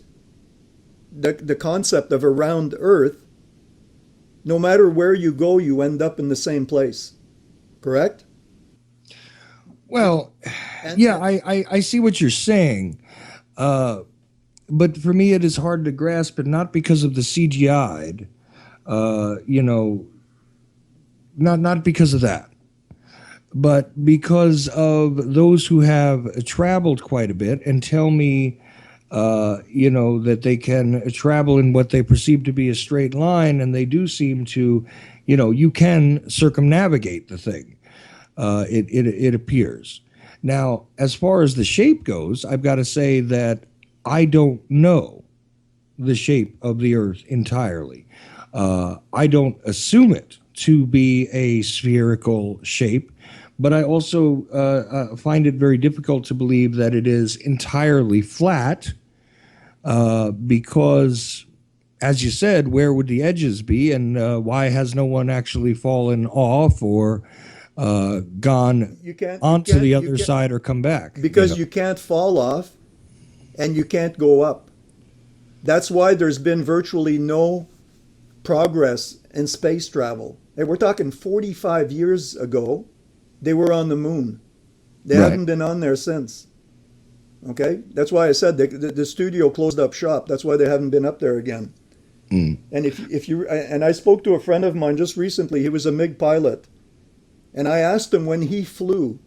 B: the concept of a round Earth, no matter where you go, you end up in the same place. Correct?
A: Well,
B: And
A: yeah, I see what you're saying. But for me, it is hard to grasp, and not because of the CGI'd, you know, not because of that, but because of those who have traveled quite a bit and tell me, you know, that they can travel in what they perceive to be a straight line, and they do seem to, you know, you can circumnavigate the thing. It appears. Now, as far as the shape goes, I've got to say that I don't know the shape of the Earth entirely. I don't assume it to be a spherical shape, but I also find it very difficult to believe that it is entirely flat, because, as you said, where would the edges be, and why has no one actually fallen off or gone
B: you can't,
A: onto the other side or come back?
B: because you can't fall off and you can't go up. That's why there's been virtually no progress in space travel. And we're talking 45 years ago, they were on the moon. They
A: Right.
B: haven't been on there since. Okay? That's why I said the studio closed up shop. That's why they haven't been up there again.
A: Mm.
B: And if you and I spoke to a friend of mine just recently. He was a MiG pilot, and I asked him, when he flew,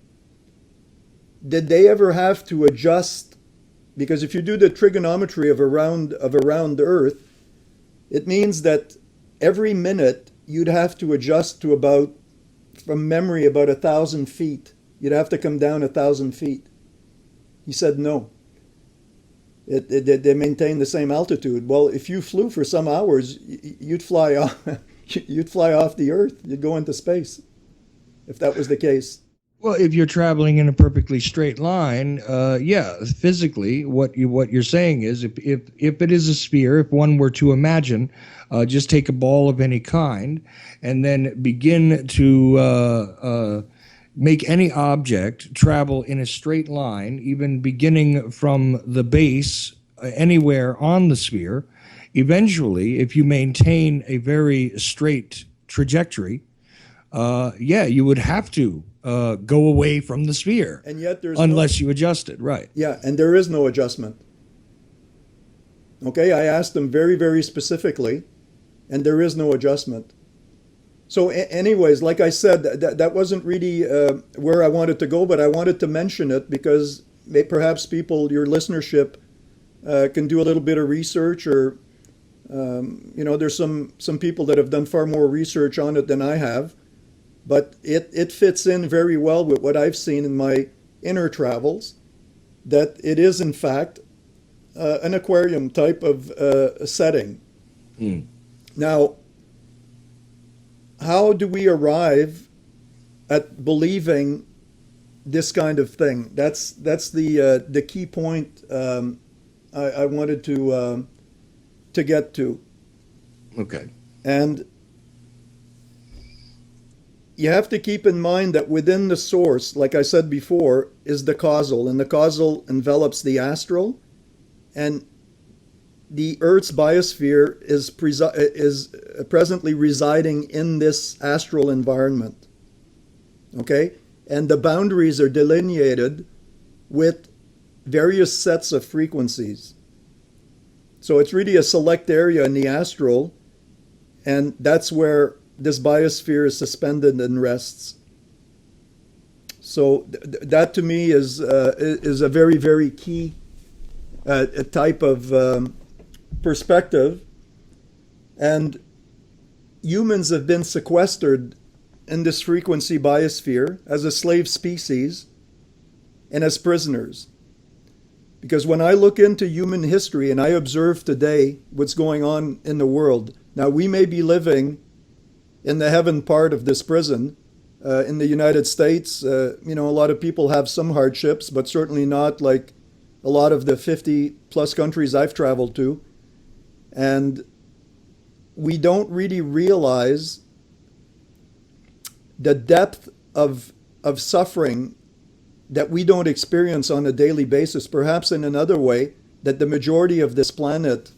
B: did they ever have to adjust? Because if you do the trigonometry of a round Earth, it means that every minute you'd have to adjust to about, from memory, about 1,000 feet. You'd have to come down 1,000 feet. He said no. They maintain the same altitude. Well, if you flew for some hours, you'd fly off. You'd fly off the Earth. You'd go into space, if that was the case.
A: Well, if you're traveling in a perfectly straight line, yeah, physically, what you're saying is, if it is a sphere, if one were to imagine, just take a ball of any kind, and then begin to make any object travel in a straight line, even beginning from the base anywhere on the sphere, eventually, if you maintain a very straight trajectory, yeah, you would have to go away from the sphere,
B: And yet there's
A: unless you adjust it, right?
B: yeah, and there is no adjustment. Okay, I asked them very, very specifically, and there is no adjustment. So, anyways, like I said, that wasn't really where I wanted to go, but I wanted to mention it because perhaps people, your listenership, can do a little bit of research, or you know, there's some people that have done far more research on it than I have, but it fits in very well with what I've seen in my inner travels, that it is in fact an aquarium type of setting.
A: Mm.
B: Now, how do we arrive at believing this kind of thing? That's the key point I wanted to get to.
A: Okay.
B: And you have to keep in mind that within the source, like I said before, is the causal, and the causal envelops the astral, and the Earth's biosphere is presently residing in this astral environment. Okay? And the boundaries are delineated with various sets of frequencies. So it's really a select area in the astral, and that's where this biosphere is suspended and rests. So that to me is a very, very key type of perspective. And humans have been sequestered in this frequency biosphere as a slave species and as prisoners. Because when I look into human history and I observe today what's going on in the world, now we may be living in the heaven part of this prison. In the United States, a lot of people have some hardships, but certainly not like a lot of the 50 plus countries I've traveled to. And we don't really realize the depth of suffering that we don't experience on a daily basis, perhaps in another way, that the majority of this planet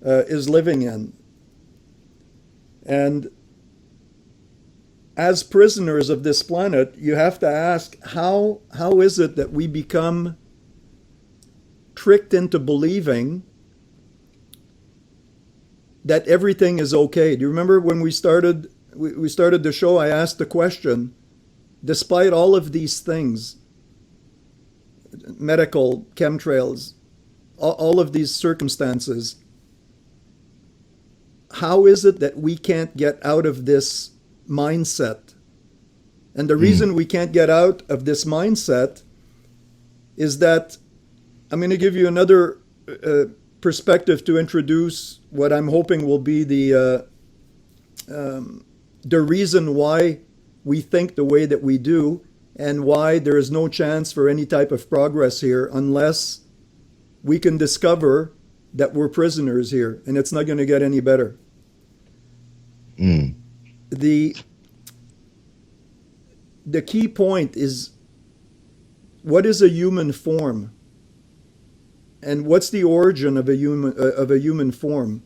B: is living in. And as prisoners of this planet, you have to ask, how is it that we become tricked into believing that everything is okay? Do you remember when we started the show, I asked the question, despite all of these things, medical, chemtrails, all of these circumstances, how is it that we can't get out of this mindset? And the reason we can't get out of this mindset is that, I'm going to give you another perspective to introduce what I'm hoping will be the reason why we think the way that we do, and why there is no chance for any type of progress here unless we can discover that we're prisoners here, and it's not going to get any better. The key point is, what is a human form? And what's the origin of a human form?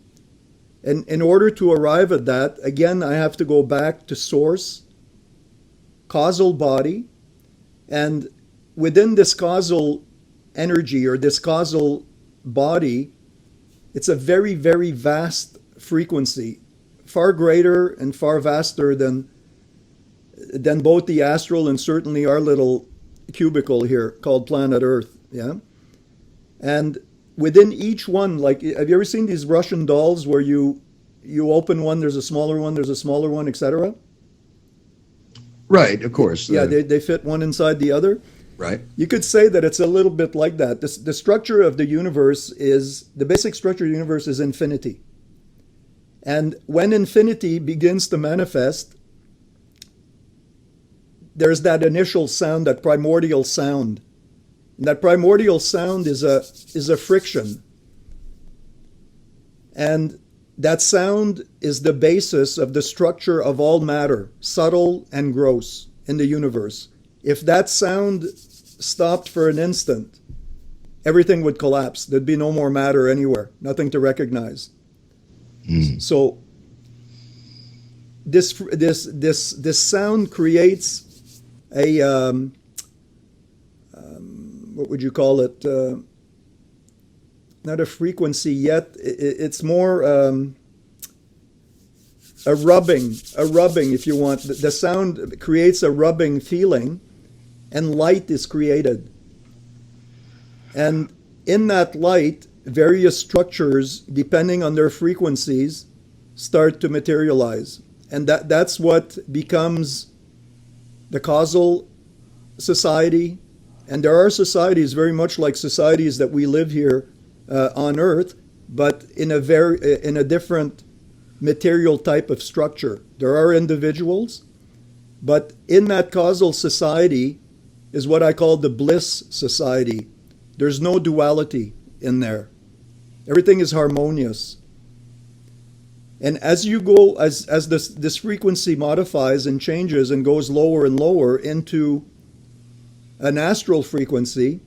B: And in order to arrive at that, again, I have to go back to source, causal body, and within this causal energy or this causal body, it's a very, very vast frequency, far greater and far vaster than both the astral and certainly our little cubicle here called planet Earth. Yeah. And within each one, like, have you ever seen these Russian dolls where you open one, there's a smaller one, etc.?
A: Right, of course.
B: Yeah, they fit one inside the other.
A: Right.
B: You could say that it's a little bit like that. The structure of the universe the basic structure of the universe is infinity. And when infinity begins to manifest, there's that initial sound, that primordial sound. And that primordial sound is a friction. And that sound is the basis of the structure of all matter, subtle and gross, in the universe. If that sound stopped for an instant, everything would collapse. There'd be no more matter anywhere, nothing to recognize. So this sound creates a what would you call it? Not a frequency yet. It's more a rubbing, if you want. The sound creates a rubbing feeling, and light is created. And in that light, various structures, depending on their frequencies, start to materialize. And that's what becomes the causal society. And there are societies very much like societies that we live here on Earth, but in a different material type of structure. There are individuals, but in that causal society is what I call the bliss society. There's no duality in there. Everything is harmonious. And as you go, as this frequency modifies and changes and goes lower and lower into an astral frequency,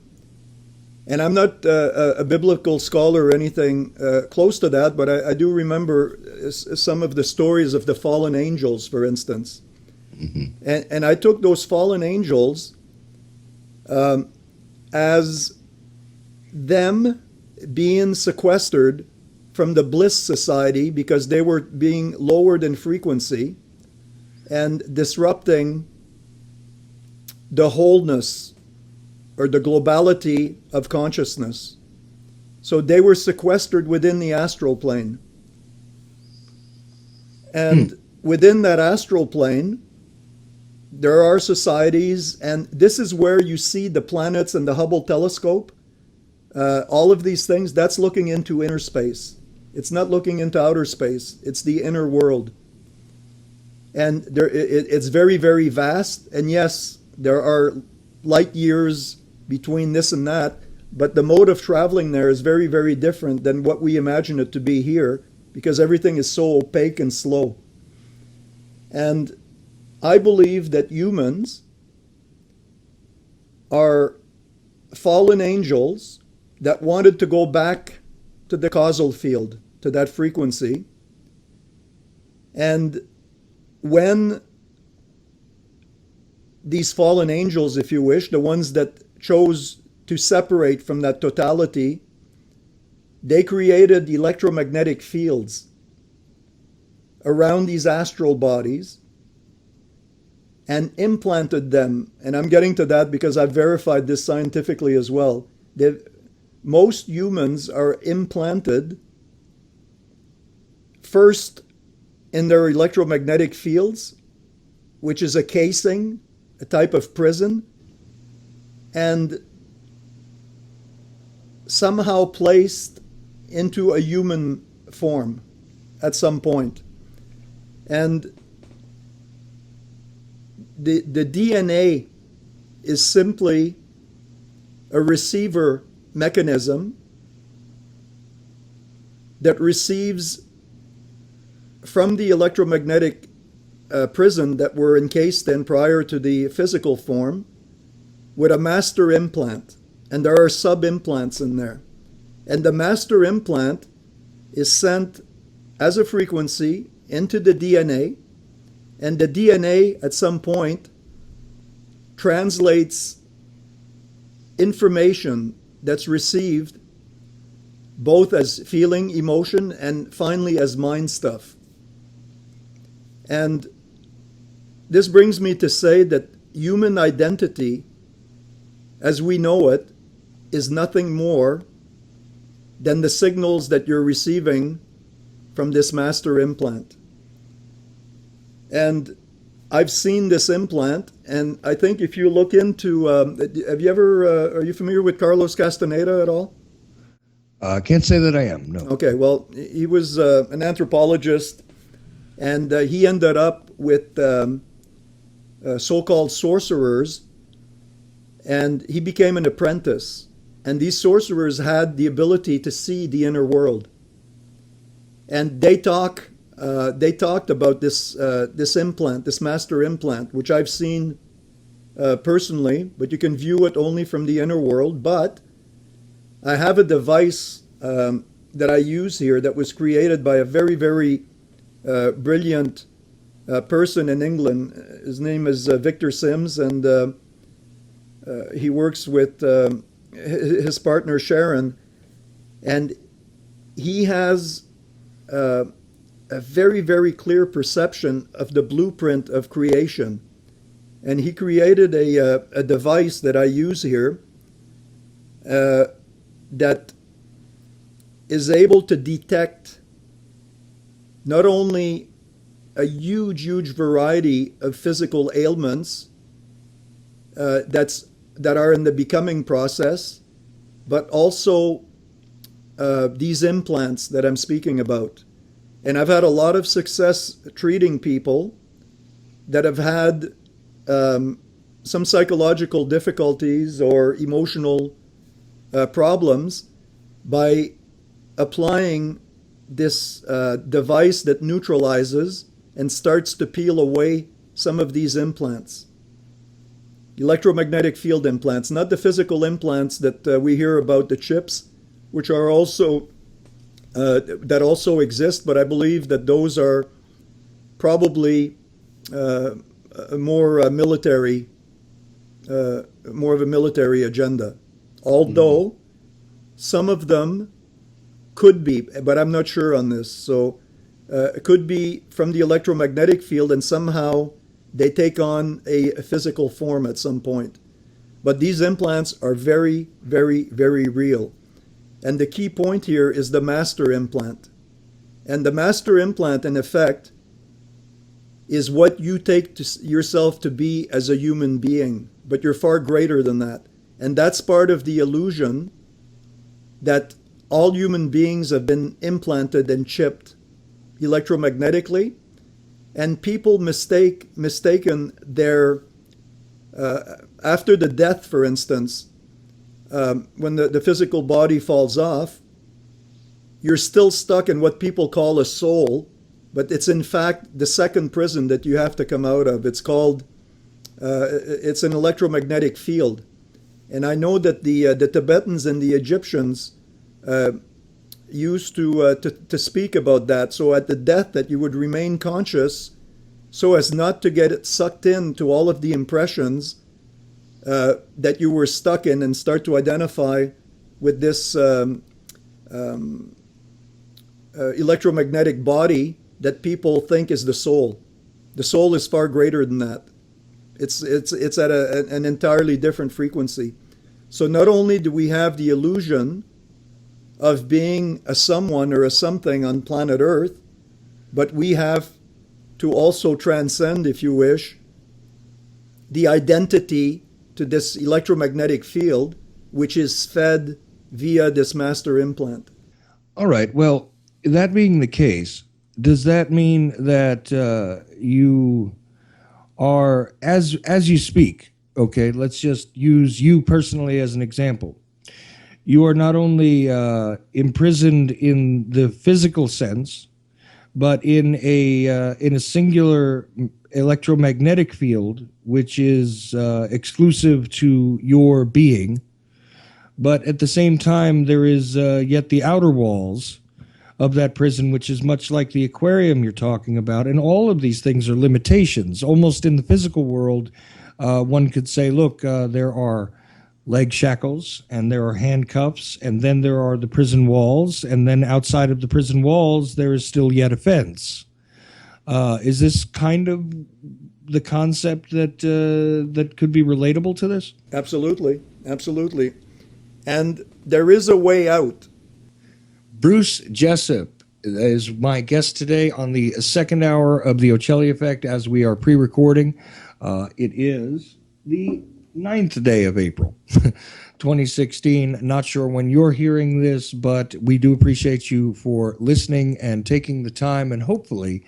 B: and I'm not a biblical scholar or anything close to that, but I do remember some of the stories of the fallen angels, for instance. And I took those fallen angels as them being sequestered from the bliss society because they were being lowered in frequency and disrupting the wholeness or the globality of consciousness. So they were sequestered within the astral plane. And within that astral plane, there are societies, and this is where you see the planets and the Hubble telescope. All of these things, that's looking into inner space. It's not looking into outer space, it's the inner world. And it's very, very vast. And yes, there are light years between this and that, but the mode of traveling there is very, very different than what we imagine it to be here, because everything is so opaque and slow. And I believe that humans are fallen angels that wanted to go back to the causal field, to that frequency. And when these fallen angels, if you wish, the ones that chose to separate from that totality, they created electromagnetic fields around these astral bodies and implanted them. And I'm getting to that because I've verified this scientifically as well. Most humans are implanted first in their electromagnetic fields, which is a casing, a type of prison, and somehow placed into a human form at some point. And the DNA is simply a receiver mechanism that receives from the electromagnetic prison that we're encased in prior to the physical form with a master implant. And there are sub-implants in there. And the master implant is sent as a frequency into the DNA, and the DNA at some point translates information that's received both as feeling, emotion, and finally as mind stuff. And this brings me to say that human identity, as we know it, is nothing more than the signals that you're receiving from this master implant. And I've seen this implant, and I think if you look into, are you familiar with Carlos Castaneda at all?
A: Can't say that I am, no.
B: Okay, well, he was an anthropologist, and he ended up with so-called sorcerers, and he became an apprentice. And these sorcerers had the ability to see the inner world. And they talked about this implant, this master implant, which I've seen personally, but you can view it only from the inner world. But I have a device that I use here that was created by a very, very brilliant person in England. His name is Victor Sims, and he works with his partner Sharon, and he has a very, very clear perception of the blueprint of creation. And he created a device that I use here that is able to detect not only a huge, huge variety of physical ailments that are in the becoming process, but also these implants that I'm speaking about. And I've had a lot of success treating people that have had some psychological difficulties or emotional problems by applying this device that neutralizes and starts to peel away some of these implants. Electromagnetic field implants, not the physical implants that we hear about, the chips, which are also that also exist, but I believe that those are probably more of a military agenda. Although some of them could be, but I'm not sure on this. So it could be from the electromagnetic field, and somehow they take on a physical form at some point. But these implants are very, very, very real. And the key point here is the master implant. And the master implant, in effect, is what you take yourself to be as a human being, but you're far greater than that. And that's part of the illusion that all human beings have been implanted and chipped electromagnetically, and people mistaken their after the death, for instance, when the physical body falls off, you're still stuck in what people call a soul, but it's in fact the second prison that you have to come out of. It's called it's an electromagnetic field, and I know that the Tibetans and the Egyptians used to speak about that. So at the death, that you would remain conscious, so as not to get it sucked into all of the impressions that you were stuck in, and start to identify with this electromagnetic body that people think is the soul. The soul is far greater than that. It's at an entirely different frequency. So not only do we have the illusion of being a someone or a something on planet Earth, but we have to also transcend, if you wish, the identity to this electromagnetic field, which is fed via this master implant.
A: All right. Well, that being the case, does that mean that you are, as you speak, okay, let's just use you personally as an example. You are not only imprisoned in the physical sense, but in a singular electromagnetic field, which is exclusive to your being. But at the same time, there is yet the outer walls of that prison, which is much like the aquarium you're talking about. And all of these things are limitations. Almost in the physical world, one could say, look, there are leg shackles, and there are handcuffs, and then there are the prison walls, and then outside of the prison walls, there is still yet a fence. Is this kind of the concept that could be relatable to this?
B: Absolutely, absolutely. And there is a way out.
A: Bruce Jessop is my guest today on the second hour of the Occheli Effect as we are pre-recording. It is the 9th day of April, 2016. Not sure when you're hearing this, but we do appreciate you for listening and taking the time, and hopefully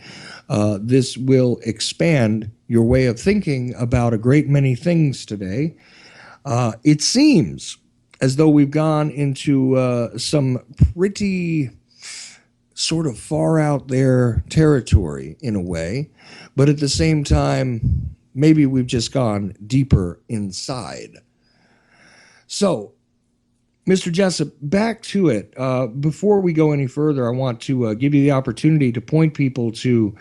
A: this will expand your way of thinking about a great many things today. It seems as though we've gone into some pretty sort of far out there territory in a way, but at the same time, maybe we've just gone deeper inside. So, Mr. Jessop, back to it. Before we go any further, I want to give you the opportunity to point people to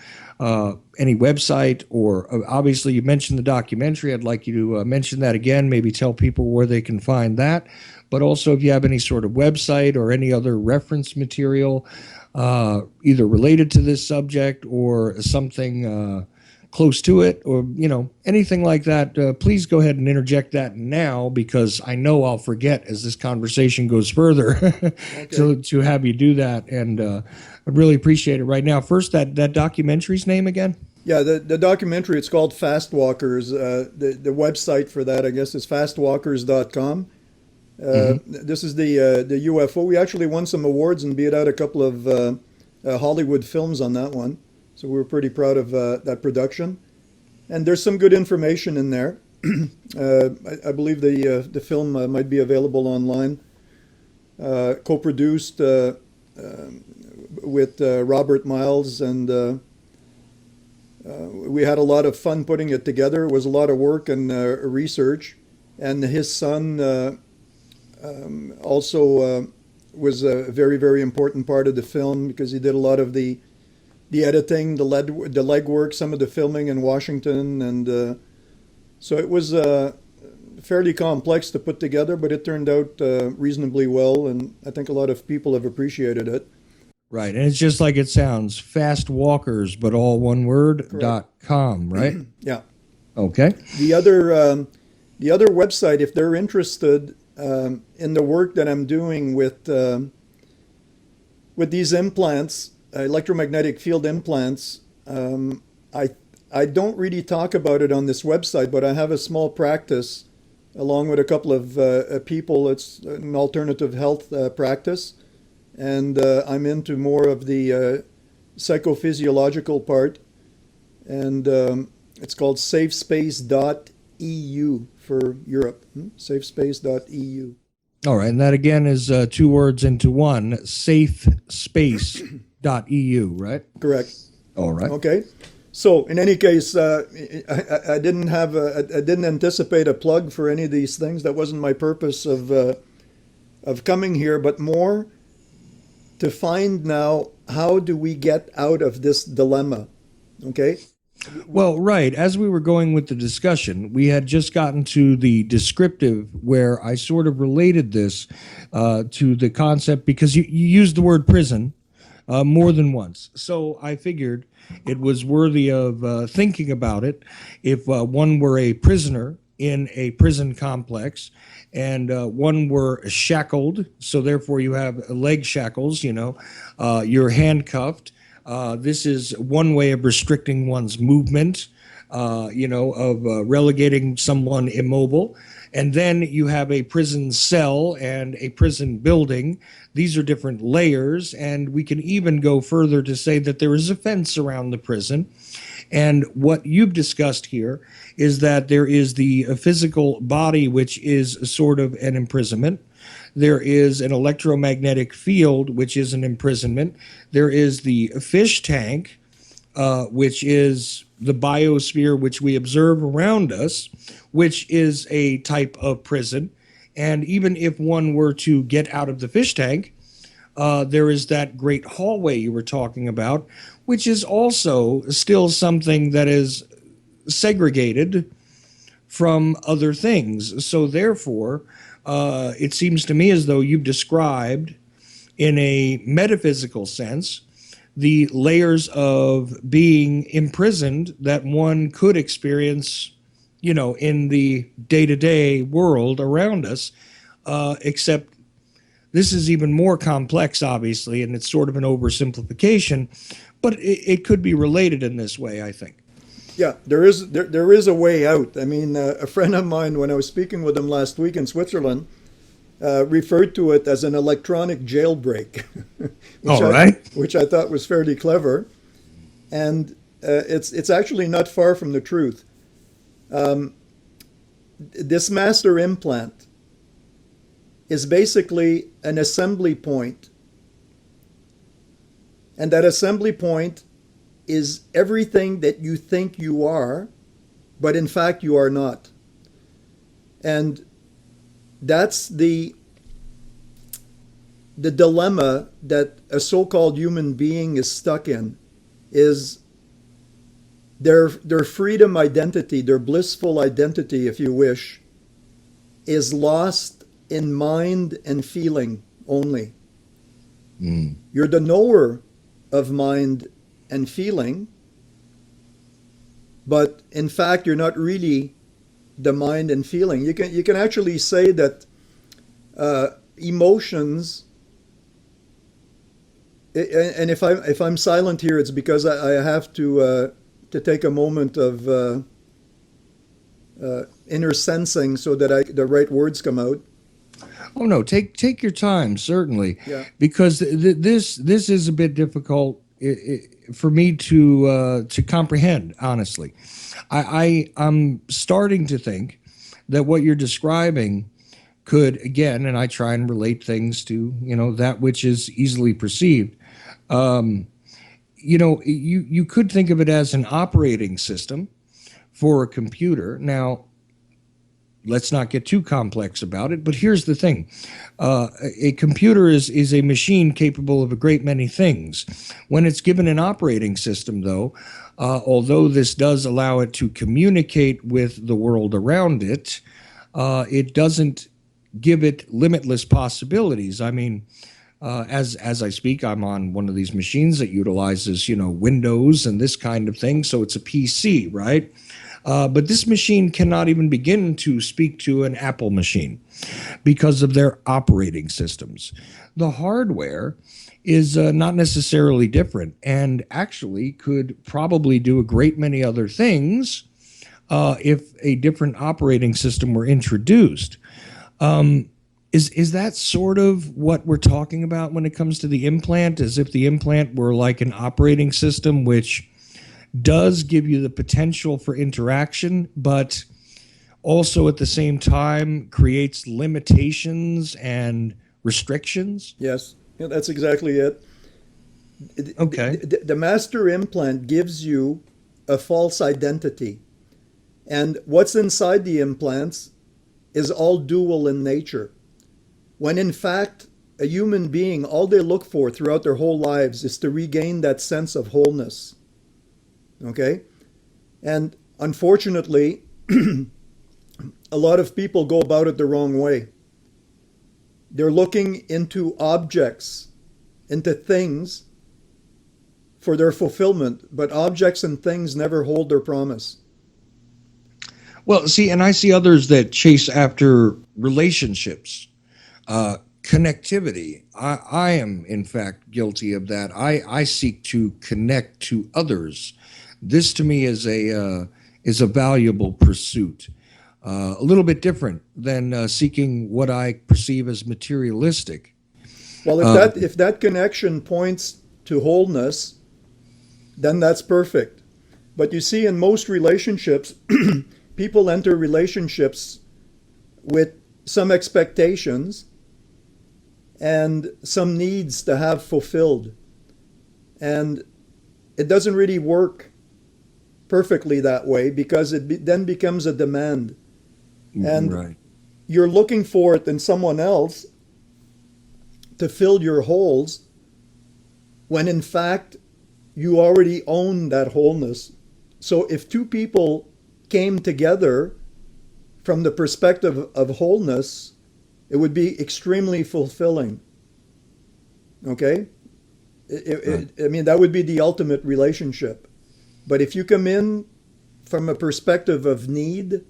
A: any website, or obviously you mentioned the documentary. I'd like you to mention that again, maybe tell people where they can find that. But also if you have any sort of website or any other reference material, either related to this subject or something close to it, or anything like that, please go ahead and interject that now, because I know I'll forget as this conversation goes further. Okay. to have you do that, and I'd really appreciate it right now. First, that documentary's name again?
B: Yeah, the documentary, it's called Fast Walkers. The website for that, I guess, is fastwalkers.com. This is the UFO. We actually won some awards and beat out a couple of Hollywood films on that one. So we were pretty proud of that production. And there's some good information in there. I believe the film might be available online. Co-produced with Robert Miles, and we had a lot of fun putting it together. It was a lot of work and research. And his son also was a very, very important part of the film, because he did a lot of the editing, the legwork, some of the filming in Washington, and so it was fairly complex to put together, but it turned out reasonably well, and I think a lot of people have appreciated it.
A: Right, and it's just like it sounds, Fast Walkers, but all one word, .com, right?
B: Yeah.
A: Okay.
B: The other website, if they're interested in the work that I'm doing with these implants, electromagnetic field implants, I I don't really talk about it on this website, but I have a small practice along with a couple of people. It's an alternative health practice, and I'm into more of the psychophysiological part, and it's called safespace.eu for Europe. Safespace.eu.
A: All right, and that again is two words into one, safespace.eu, right?
B: Correct.
A: All right.
B: Okay. So in any case, I didn't I didn't anticipate a plug for any of these things. That wasn't my purpose of coming here, but more to find now, how do we get out of this dilemma? Okay.
A: Well, right. As we were going with the discussion, we had just gotten to the descriptive where I sort of related this to the concept because you used the word prison more than once. So I figured it was worthy of thinking about it if one were a prisoner in a prison complex and one were shackled. So therefore you have leg shackles, you're handcuffed. This is one way of restricting one's movement, of relegating someone immobile. And then you have a prison cell and a prison building. These are different layers. And we can even go further to say that there is a fence around the prison. And what you've discussed here is that there is the physical body, which is sort of an imprisonment. There is an electromagnetic field, which is an imprisonment. There is the fish tank, which is the biosphere which we observe around us, which is a type of prison. And even if one were to get out of the fish tank, there is that great hallway you were talking about, which is also still something that is segregated from other things. So therefore, it seems to me as though you've described in a metaphysical sense the layers of being imprisoned that one could experience, in the day-to-day world around us, except this is even more complex, obviously, and it's sort of an oversimplification, but it could be related in this way, I think.
B: Yeah, there is a way out. I mean, a friend of mine, when I was speaking with him last week in Switzerland, referred to it as an electronic jailbreak,
A: which
B: I thought was fairly clever, and it's actually not far from the truth. This master implant is basically an assembly point, and that assembly point is everything that you think you are, but in fact you are not. And that's the dilemma that a so-called human being is stuck in, is their freedom identity, their blissful identity, if you wish, is lost in mind and feeling only. You're the knower of mind and feeling, but in fact you're not really the mind and feeling. You can actually say that emotions, and if I'm silent here, it's because I have to take a moment of inner sensing so that the right words come out.
A: Oh no, take your time, certainly,
B: Yeah.
A: because this is a bit difficult for me to comprehend. Honestly, I'm starting to think that what you're describing could, again, and I try and relate things to that which is easily perceived. You could think of it as an operating system for a computer. Now, let's not get too complex about it, but here's the thing. A computer is a machine capable of a great many things. When it's given an operating system, though, although this does allow it to communicate with the world around it, it doesn't give it limitless possibilities. I mean, as I speak, I'm on one of these machines that utilizes, Windows and this kind of thing, so it's a PC, right? But this machine cannot even begin to speak to an Apple machine because of their operating systems. The hardware is not necessarily different and actually could probably do a great many other things if a different operating system were introduced. Is that sort of what we're talking about when it comes to the implant? As if the implant were like an operating system, which does give you the potential for interaction, but also at the same time creates limitations and restrictions?
B: Yes, yeah, that's exactly it.
A: Okay.
B: The master implant gives you a false identity. And what's inside the implants is all dual in nature. When in fact, a human being, all they look for throughout their whole lives is to regain that sense of wholeness. Okay? And unfortunately, a lot of people go about it the wrong way. They're looking into objects, into things for their fulfillment, but objects and things never hold their promise.
A: Well, see, and I see others that chase after relationships, connectivity. I am, in fact, guilty of that. I seek to connect to others. This to me is a valuable pursuit. A little bit different than seeking what I perceive as materialistic.
B: Well,
A: Uh,
B: if that connection points to wholeness, then that's perfect. But you see, in most relationships, people enter relationships with some expectations and some needs to have fulfilled. And it doesn't really work perfectly that way because then becomes a demand. And
A: right.
B: you're looking for it in someone else to fill your holes when in fact you already own that wholeness. So if two people came together from the perspective of wholeness, it would be extremely fulfilling. Okay?
A: Right.
B: I mean, that would be the ultimate relationship. But if you come in from a perspective of need,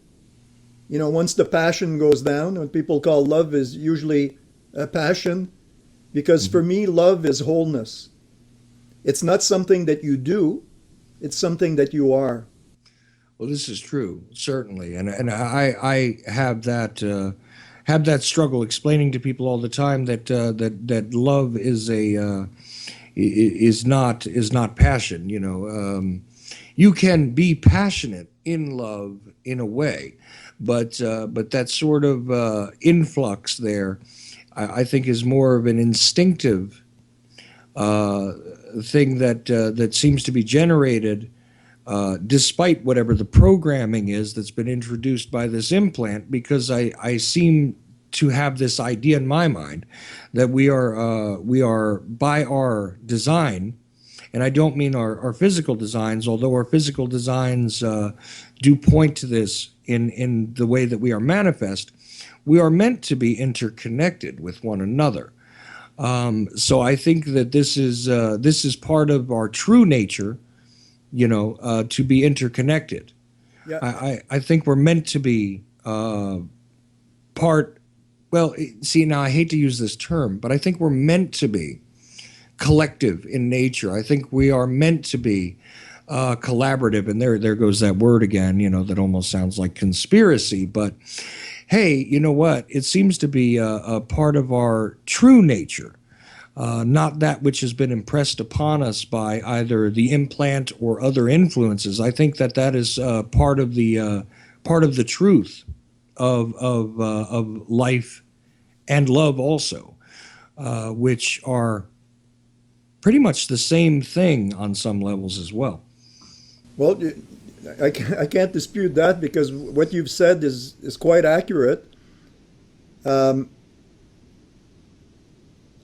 B: once the passion goes down, what people call love is usually a passion, because for
A: Mhm.
B: me, love is wholeness. It's not something that you do, it's something that you are.
A: Well, this is true, certainly, and I have that struggle explaining to people all the time that that love is a is not passion. You can be passionate in love in a way, but that sort of influx there, I think, is more of an instinctive uh, thing that seems to be generated despite whatever the programming is that's been introduced by this implant, because I seem to have this idea in my mind that we are by our design, and I don't mean our physical designs, although our physical designs do point to this in the way that we are manifest. We are meant to be interconnected with one another. So I think that this is part of our true nature, to be interconnected.
B: Yeah,
A: I think we're meant to be part. Well, see, now I hate to use this term, but I think we're meant to be collective in nature. I think we are meant to be collaborative, and there goes that word again. That almost sounds like conspiracy, but hey, you know what? It seems to be a part of our true nature, not that which has been impressed upon us by either the implant or other influences. I think that that is part of the truth of life and love also, which are pretty much the same thing on some levels as well.
B: well, I can't dispute that because what you've said is quite accurate. Um,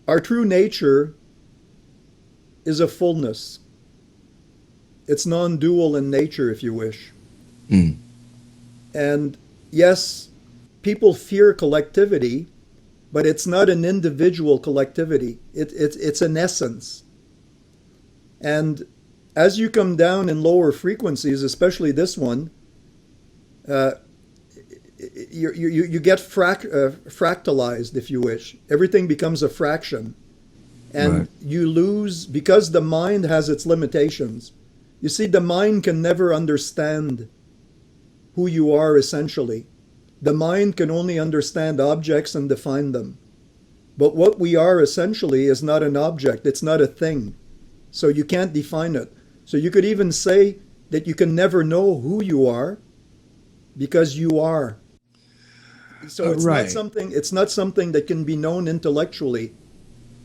B: our true nature is a fullness. It's non-dual in nature, if you wish.
A: Mm.
B: And yes, people fear collectivity, but it's not an individual collectivity. It's an essence. And as you come down in lower frequencies, especially this one, uh, you get fractalized, if you wish. Everything becomes a fraction.
A: Right.
B: And you lose, because the mind has its limitations. You see, the mind can never understand who you are essentially. The mind can only understand objects and define them. But what we are essentially is not an object, it's not a thing. So you can't define it. So you could even say that you can never know who you are because you are. So
A: Right.
B: it's not something that can be known intellectually.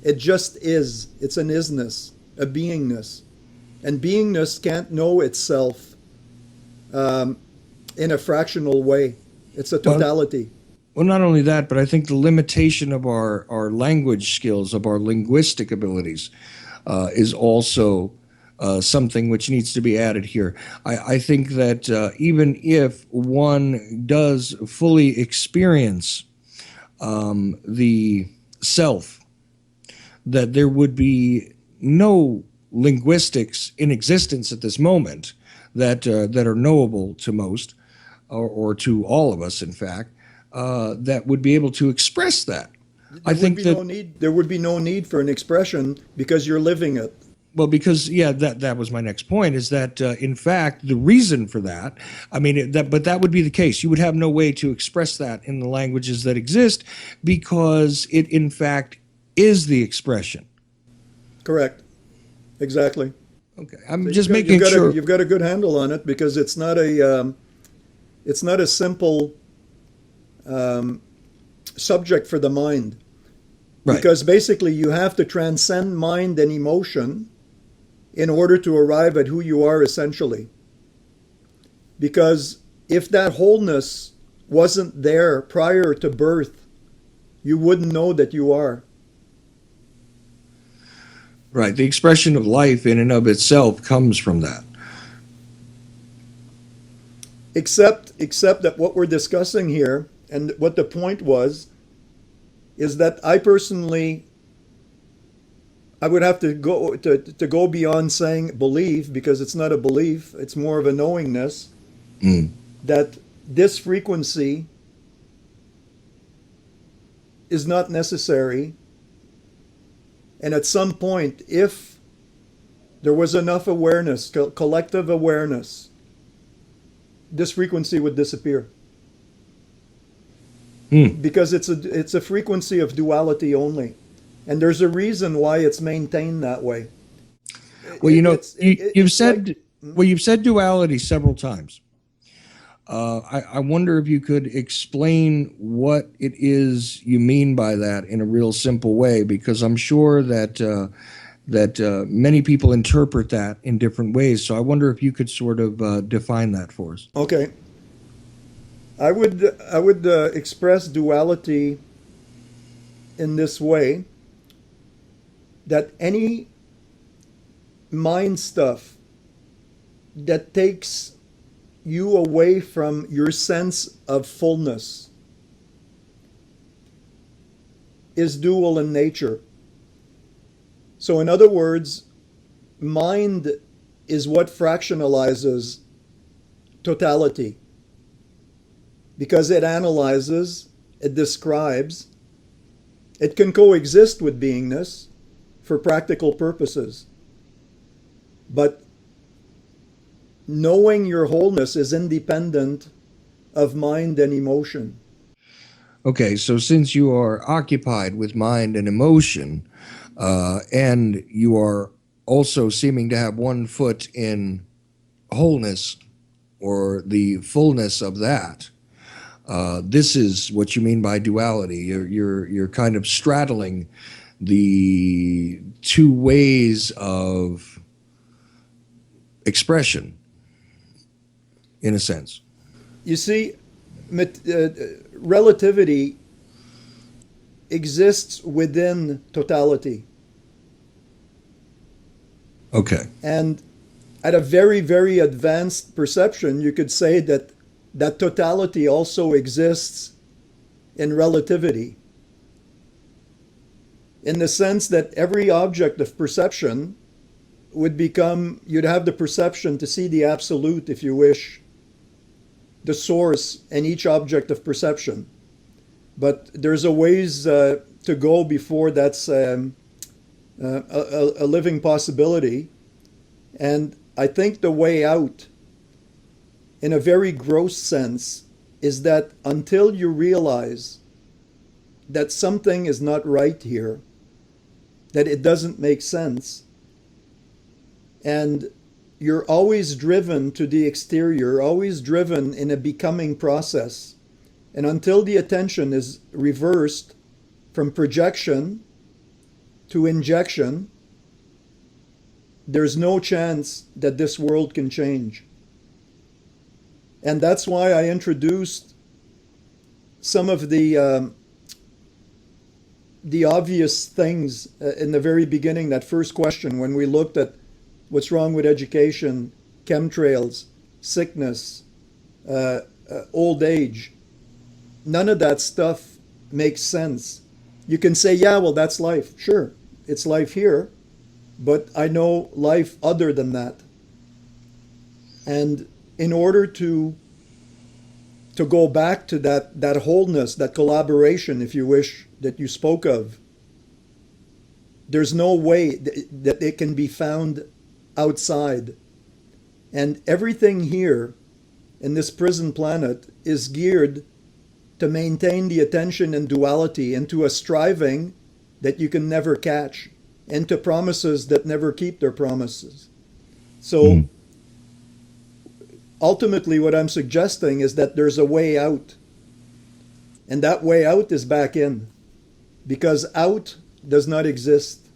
B: It just is. It's an isness, a beingness. And beingness can't know itself um, in a fractional way. It's a
A: Well,
B: totality.
A: well, not only that, but I think the limitation of our language skills, of our linguistic abilities, is also something which needs to be added here. I think that even if one does fully experience the self, that there would be no linguistics in existence at this moment that are knowable to most, or to all of us, in fact, that would be able to express that. I
B: There would
A: think
B: be
A: that,
B: no need. There would be no need for an expression because you're living it.
A: well, because yeah, that was my next point. Is that in fact the reason for that? I mean, but that would be the case. You would have no way to express that in the languages that exist, because it in fact is the expression.
B: Correct. Exactly.
A: Okay,
B: So
A: I'm just making sure.
B: you've got a good handle on it because it's not a simple um, subject for the mind.
A: Right.
B: Because basically you have to transcend mind and emotion in order to arrive at who you are essentially. Because if that wholeness wasn't there prior to birth, you wouldn't know that you are.
A: Right. The expression of life in and of itself comes from that.
B: Except that what we're discussing here and what the point was is that I would have to go beyond saying believe because it's not a belief, it's more of a knowingness
A: Mm.
B: that this frequency is not necessary. And at some point, if there was enough awareness, collective awareness, this frequency would disappear
A: Mm.
B: because it's a frequency of duality only, and there's a reason why it's maintained that way.
A: Well, you've
B: It's like
A: said, well, you've said duality several times. I wonder if you could explain what it is you mean by that in a real simple way, because I'm sure that many people interpret that in different ways. So I wonder if you could sort of define that for us.
B: okay. I would express duality in this way that any mind stuff that takes you away from your sense of fullness is dual in nature. So, in other words, mind is what fractionalizes totality because it analyzes, it describes, it can coexist with beingness for practical purposes. But knowing your wholeness is independent of mind and emotion.
A: Okay, so since you are occupied with mind and emotion, and you are also seeming to have one foot in wholeness or the fullness of that, this is what you mean by duality. You're kind of straddling the two ways of expression, in a sense.
B: You see, relativity exists within totality.
A: Okay.
B: And at a very, very advanced perception, you could say that that totality also exists in relativity, in the sense that every object of perception would become, you'd have the perception to see the absolute, if you wish, the source and each object of perception. But there's a ways to go before that's a living possibility. And I think the way out, in a very gross sense, is that until you realize that something is not right here, that it doesn't make sense, and you're always driven to the exterior, always driven in a becoming process. And until the attention is reversed from projection to injection, there's no chance that this world can change. And that's why I introduced some of the obvious things in the very beginning, that first question, when we looked at what's wrong with education, chemtrails, sickness, old age. None of that stuff makes sense. You can say, yeah, well, that's life. Sure, it's life here, but I know life other than that. And in order to go back to that wholeness, that collaboration, if you wish, that you spoke of, there's no way that it can be found outside. And everything here in this prison planet is geared to maintain the attention and duality into a striving that you can never catch, and to promises that never keep their promises. So ultimately what I'm suggesting is that there's a way out. And that way out is back in. Because out does not exist.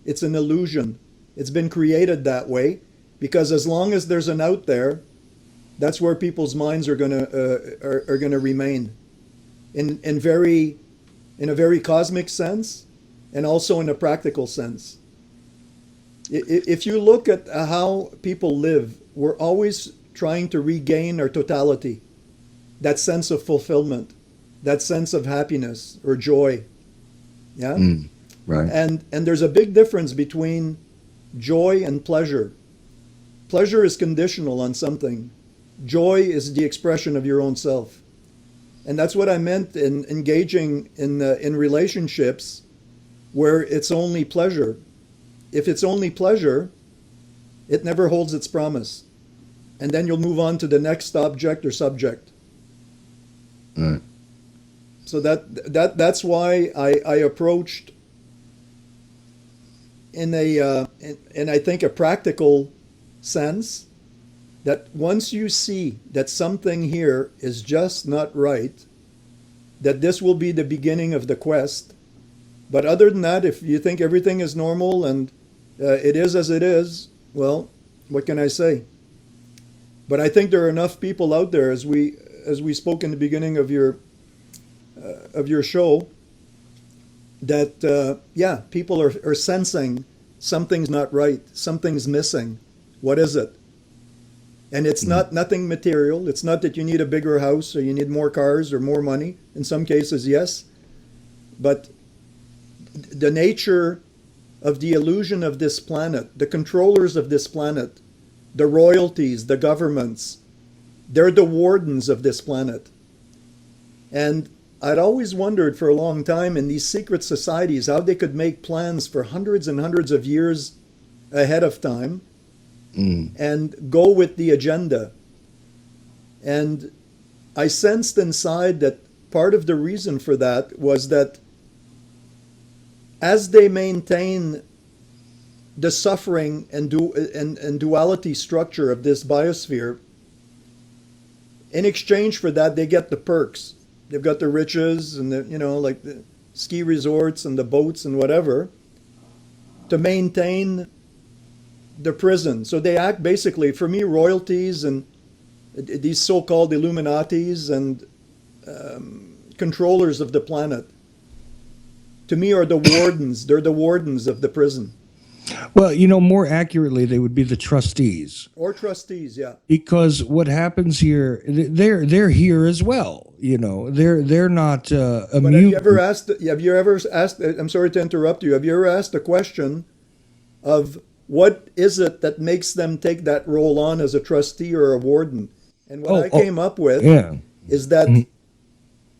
B: It's an illusion. It's been created that way because as long as there's an out there, that's where people's minds are gonna remain, in a very cosmic sense, and also in a practical sense. If you look at how people live, we're always trying to regain our totality, that sense of fulfillment, that sense of happiness or joy. Yeah.
A: Right.
B: And there's a big difference between joy and pleasure. Pleasure is conditional on something. Joy is the expression of your own self. And that's what I meant in engaging in relationships where it's only pleasure. If it's only pleasure, it never holds its promise. And then you'll move on to the next object or subject.
A: Right.
B: So that's why I approached in I think a practical sense, that once you see that something here is just not right, that this will be the beginning of the quest. But other than that, if you think everything is normal and it is as it is, well, what can I say? But I think there are enough people out there, as we spoke in the beginning of your show, that people are sensing something's not right, something's missing. What is it? And it's not nothing material. It's not that you need a bigger house or you need more cars or more money. In some cases, yes. But the nature of the illusion of this planet, the controllers of this planet, the royalties, the governments, they're the wardens of this planet. And I'd always wondered for a long time in these secret societies how they could make plans for hundreds and hundreds of years ahead of time and go with the agenda. And I sensed inside that part of the reason for that was that as they maintain the suffering and duality structure of this biosphere, in exchange for that, they get the perks. They've got the riches and like the ski resorts and the boats and whatever to maintain the prison. So they act basically, for me, royalties and these so-called Illuminatis and controllers of the planet, to me, are the wardens. They're the wardens of the prison.
A: Well, more accurately, they would be the trustees.
B: Or trustees, yeah.
A: Because what happens here, they're here as well. They're not immune.
B: But have you ever asked, I'm sorry to interrupt you, have you ever asked the question of what is it that makes them take that role on as a trustee or a warden? And what
A: Oh,
B: I came up with
A: yeah.
B: is that
A: Mhm.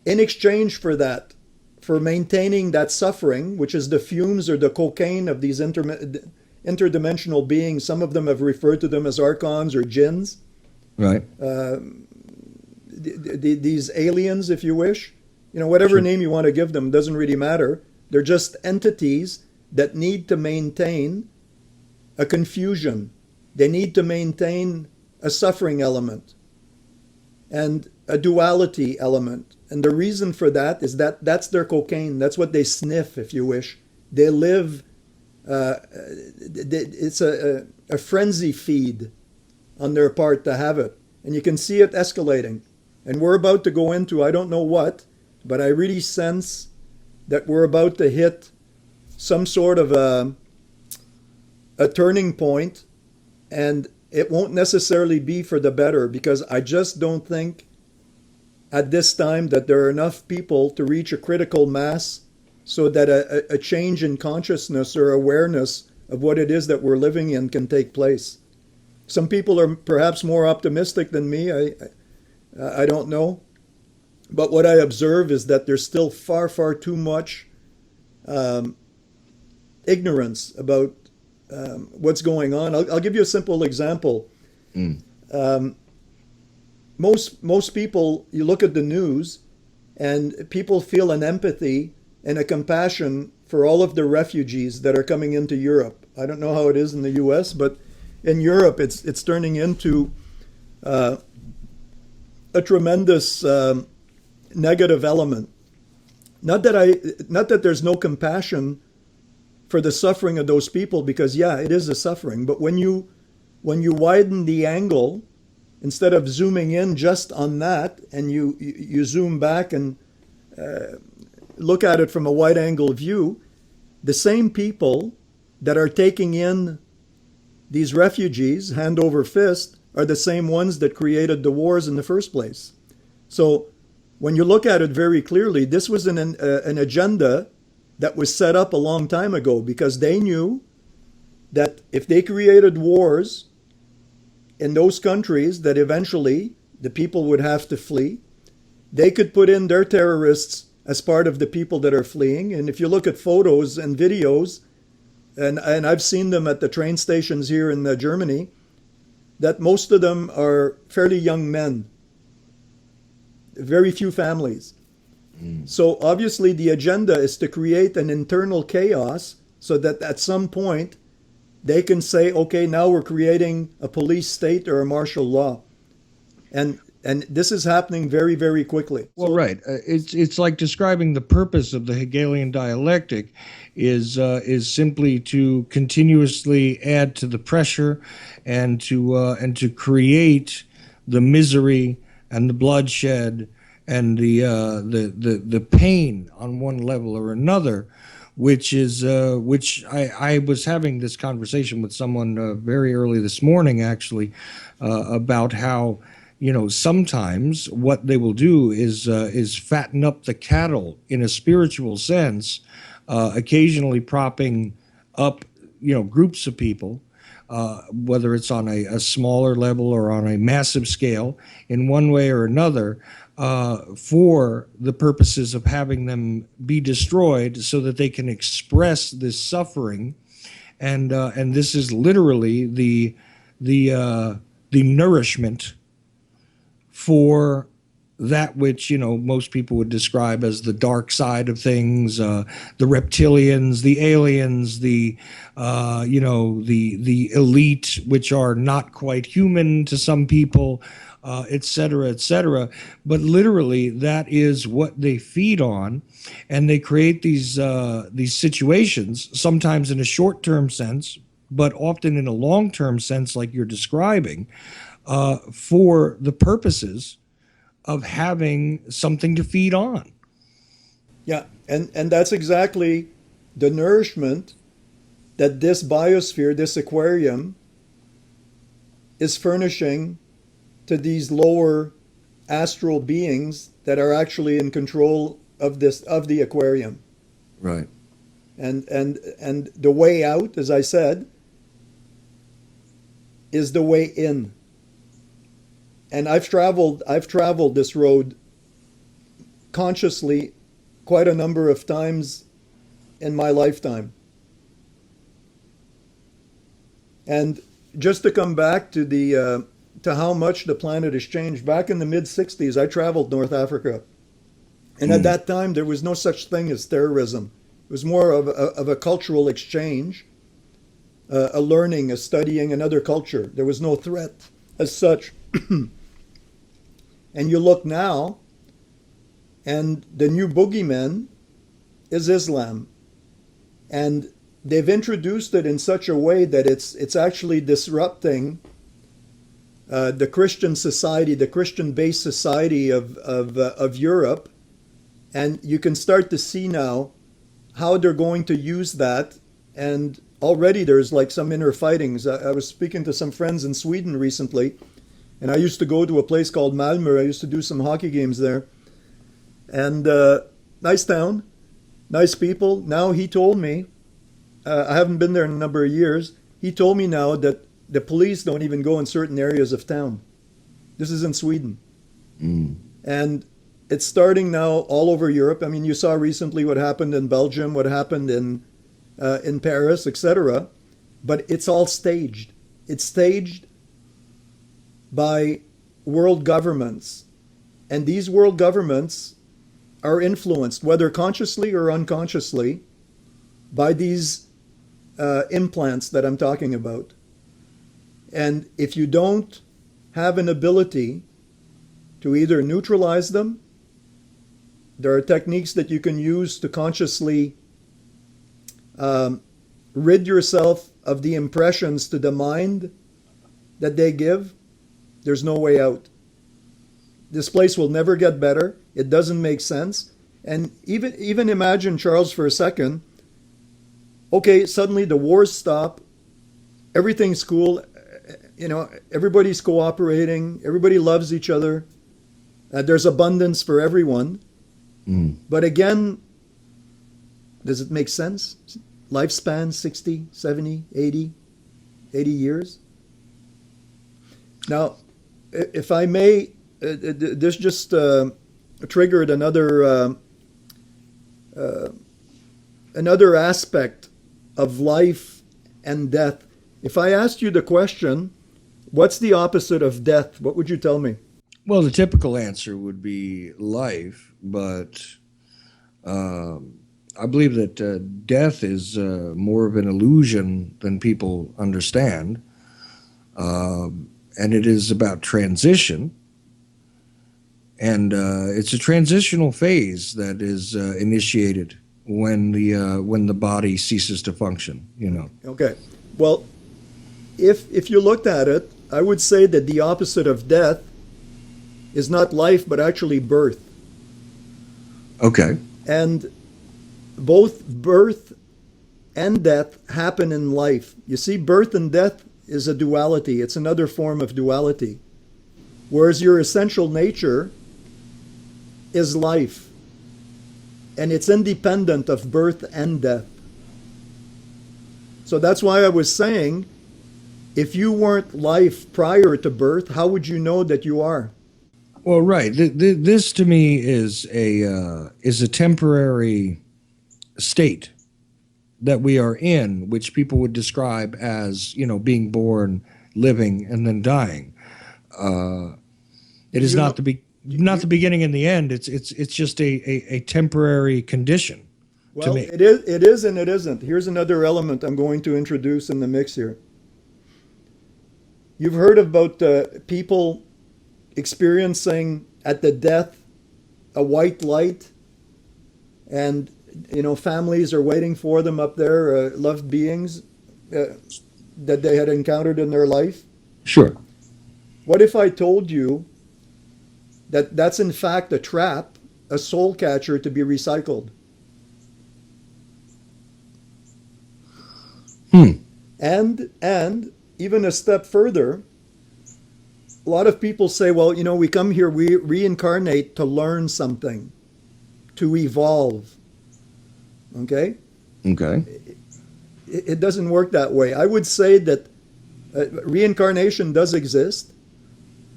B: in exchange for that, for maintaining that suffering, which is the fumes or the cocaine of these interdimensional beings, some of them have referred to them as archons or jinns,
A: Right.
B: uh, these aliens, if you wish, whatever
A: Sure.
B: name you want to give them, doesn't really matter. They're just entities that need to maintain a confusion. They need to maintain a suffering element and a duality element. And the reason for that is that that's their cocaine. That's what they sniff, if you wish. They live, it's a frenzy feed on their part to have it. And you can see it escalating. And we're about to go into, I don't know what, but I really sense that we're about to hit some sort of a turning point, and it won't necessarily be for the better, because I just don't think at this time that there are enough people to reach a critical mass so that a change in consciousness or awareness of what it is that we're living in can take place. Some people are perhaps more optimistic than me. I don't know. But what I observe is that there's still far, far too much um, ignorance about what's going on. I'll give you a simple example.
A: Mm.
B: Um, most people, you look at the news, and people feel an empathy and a compassion for all of the refugees that are coming into Europe. I don't know how it is in the U.S., but in Europe, it's turning into uh, a tremendous negative element. Not that there's no compassion for the suffering of those people, because yeah, it is a suffering. But when you widen the angle, instead of zooming in just on that, and you zoom back and look at it from a wide angle view, the same people that are taking in these refugees hand over fist are the same ones that created the wars in the first place. So when you look at it very clearly, this was an agenda that was set up a long time ago, because they knew that if they created wars in those countries, that eventually the people would have to flee. They could put in their terrorists as part of the people that are fleeing. And if you look at photos and videos, and I've seen them at the train stations here in Germany, that most of them are fairly young men, very few families. So obviously the agenda is to create an internal chaos so that at some point they can say, okay, now we're creating a police state or a martial law. And this is happening very, very quickly.
A: Well, right. It's like describing the purpose of the Hegelian dialectic is simply to continuously add to the pressure and to create the misery and the bloodshed and the pain on one level or another, which I was having this conversation with someone very early this morning, actually, about how, sometimes what they will do is fatten up the cattle in a spiritual sense, occasionally propping up groups of people, whether it's on a smaller level or on a massive scale, in one way or another, for the purposes of having them be destroyed, so that they can express this suffering, and this is literally the nourishment for that which most people would describe as the dark side of things, the reptilians, the aliens, the elite, which are not quite human to some people, et cetera, et cetera. But literally, that is what they feed on, and they create these situations, sometimes in a short-term sense, but often in a long-term sense, like you're describing, for the purposes of having something to feed on.
B: Yeah, and that's exactly the nourishment that this biosphere, this aquarium, is furnishing to these lower astral beings that are actually in control of the aquarium.
A: Right.
B: And the way out, as I said, is the way in. And I've traveled this road consciously quite a number of times in my lifetime. And just to come back to the to how much the planet has changed, back in the mid '60s, I traveled North Africa, and at that time there was no such thing as terrorism. It was more of a cultural exchange, a learning, a studying another culture. There was no threat as such. And you look now, and the new boogeyman is Islam. And they've introduced it in such a way that it's actually disrupting the Christian society, the Christian-based society of Europe. And you can start to see now how they're going to use that. And already there's like some inner fightings. I was speaking to some friends in Sweden recently, and I used to go to a place called Malmö. I used to do some hockey games there. And nice town, nice people. Now he told me, I haven't been there in a number of years, he told me now that the police don't even go in certain areas of town. This is in Sweden. And it's starting now all over Europe. I mean, you saw recently what happened in Belgium, what happened in Paris, etc. But it's all staged. It's staged by world governments. And these world governments are influenced, whether consciously or unconsciously, by these implants that I'm talking about. And if you don't have an ability to either neutralize them, there are techniques that you can use to consciously rid yourself of the impressions to the mind that they give. There's no way out. This place will never get better. It doesn't make sense. And even imagine, Charles, for a second, okay, suddenly the wars stop, everything's cool, everybody's cooperating, everybody loves each other, there's abundance for everyone. But again, does it make sense? Lifespan 60, 70, 80 years? Now, if I may, this just triggered another aspect of life and death. If I asked you the question, what's the opposite of death? What would you tell me?
A: Well, the typical answer would be life, but I believe that death is more of an illusion than people understand. And it is about transition. And it's a transitional phase that is initiated when the body ceases to function,
B: Okay. Well, if you looked at it, I would say that the opposite of death is not life, but actually birth.
A: Okay.
B: And both birth and death happen in life. You see, birth and death is a duality. It's another form of duality. Whereas your essential nature is life. And it's independent of birth and death. So that's why I was saying, if you weren't life prior to birth, how would you know that you are?
A: Well, right. This to me is a temporary state that we are in, which people would describe as being born, living, and then dying. It is not the beginning and the end. It's just a temporary condition.
B: Well,
A: to me.
B: it is and it isn't. Here's another element I'm going to introduce in the mix here. You've heard about people experiencing at the death a white light, and families are waiting for them up there, loved beings that they had encountered in their life.
A: Sure.
B: What if I told you that that's in fact a trap, a soul catcher to be recycled? And even a step further, a lot of people say, well, we come here, we reincarnate to learn something, to evolve. Okay?
A: Okay.
B: It doesn't work that way. I would say that reincarnation does exist,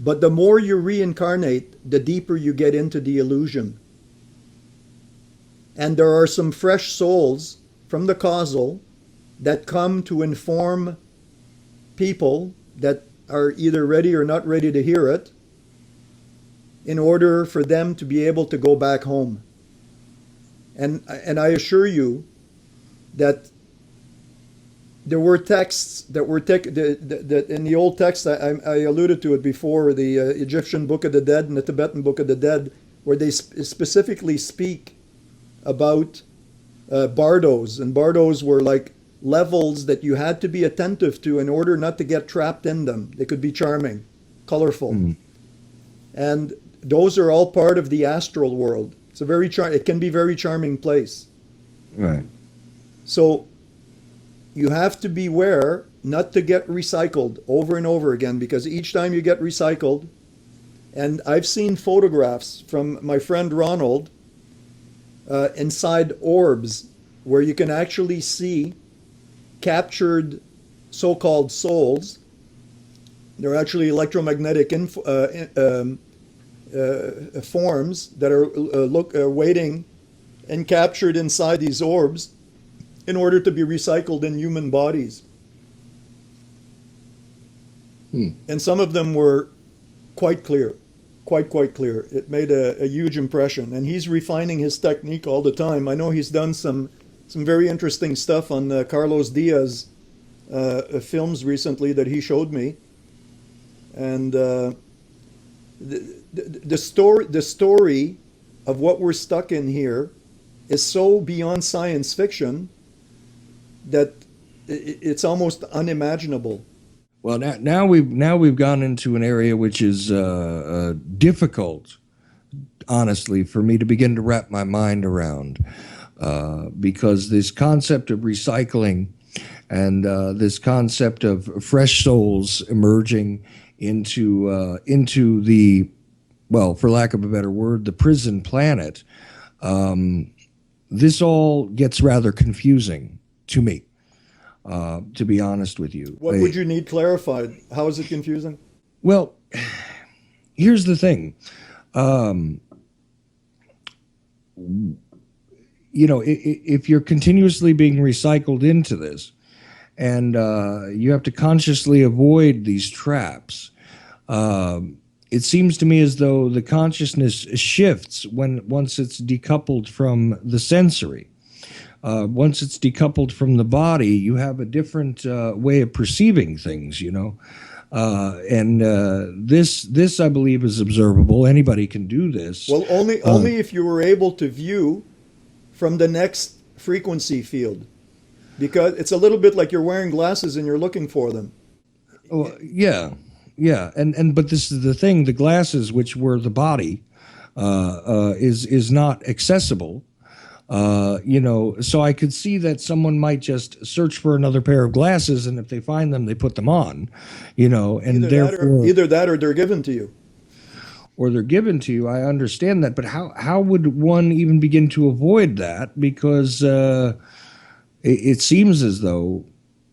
B: But the more you reincarnate, the deeper you get into the illusion. And there are some fresh souls from the causal that come to inform people that are either ready or not ready to hear it in order for them to be able to go back home. And I assure you that there were texts that were that in the old text, I alluded to it before, the Egyptian Book of the Dead and the Tibetan Book of the Dead, where they specifically speak about bardos, and bardos were like levels that you had to be attentive to in order not to get trapped in them. They could be charming, colorful, and those are all part of the astral world. It's a it can be very charming place.
A: Right.
B: So you have to beware not to get recycled over and over again, because each time you get recycled, and I've seen photographs from my friend Ronald inside orbs where you can actually see captured so-called souls. They're actually electromagnetic forms that are waiting and captured inside these orbs in order to be recycled in human bodies. And some of them were quite clear, quite clear. It made a huge impression, and he's refining his technique all the time. I know he's done some very interesting stuff on Carlos Diaz films recently that he showed me, and the story of what we're stuck in here is so beyond science fiction that it's almost unimaginable.
A: Well, now we've gone into an area which is difficult, honestly, for me to begin to wrap my mind around, because this concept of recycling and this concept of fresh souls emerging into the, well, for lack of a better word, the prison planet. This all gets rather confusing to me, to be honest with you.
B: What would you need clarified? How is it confusing?
A: Well, here's the thing. If you're continuously being recycled into this, and you have to consciously avoid these traps, it seems to me as though the consciousness shifts once it's decoupled from the sensory. Once it's decoupled from the body, you have a different way of perceiving things, and this I believe is observable. Anybody can do this.
B: Well, only if you were able to view from the next frequency field, because it's a little bit like you're wearing glasses and you're looking for them.
A: Oh, yeah, but this is the thing: the glasses, which were the body, is not accessible. So I could see that someone might just search for another pair of glasses, and if they find them, they put them on, and
B: either that or they're given to you.
A: Or they're given to you. I understand that, but how would one even begin to avoid that? Because it seems as though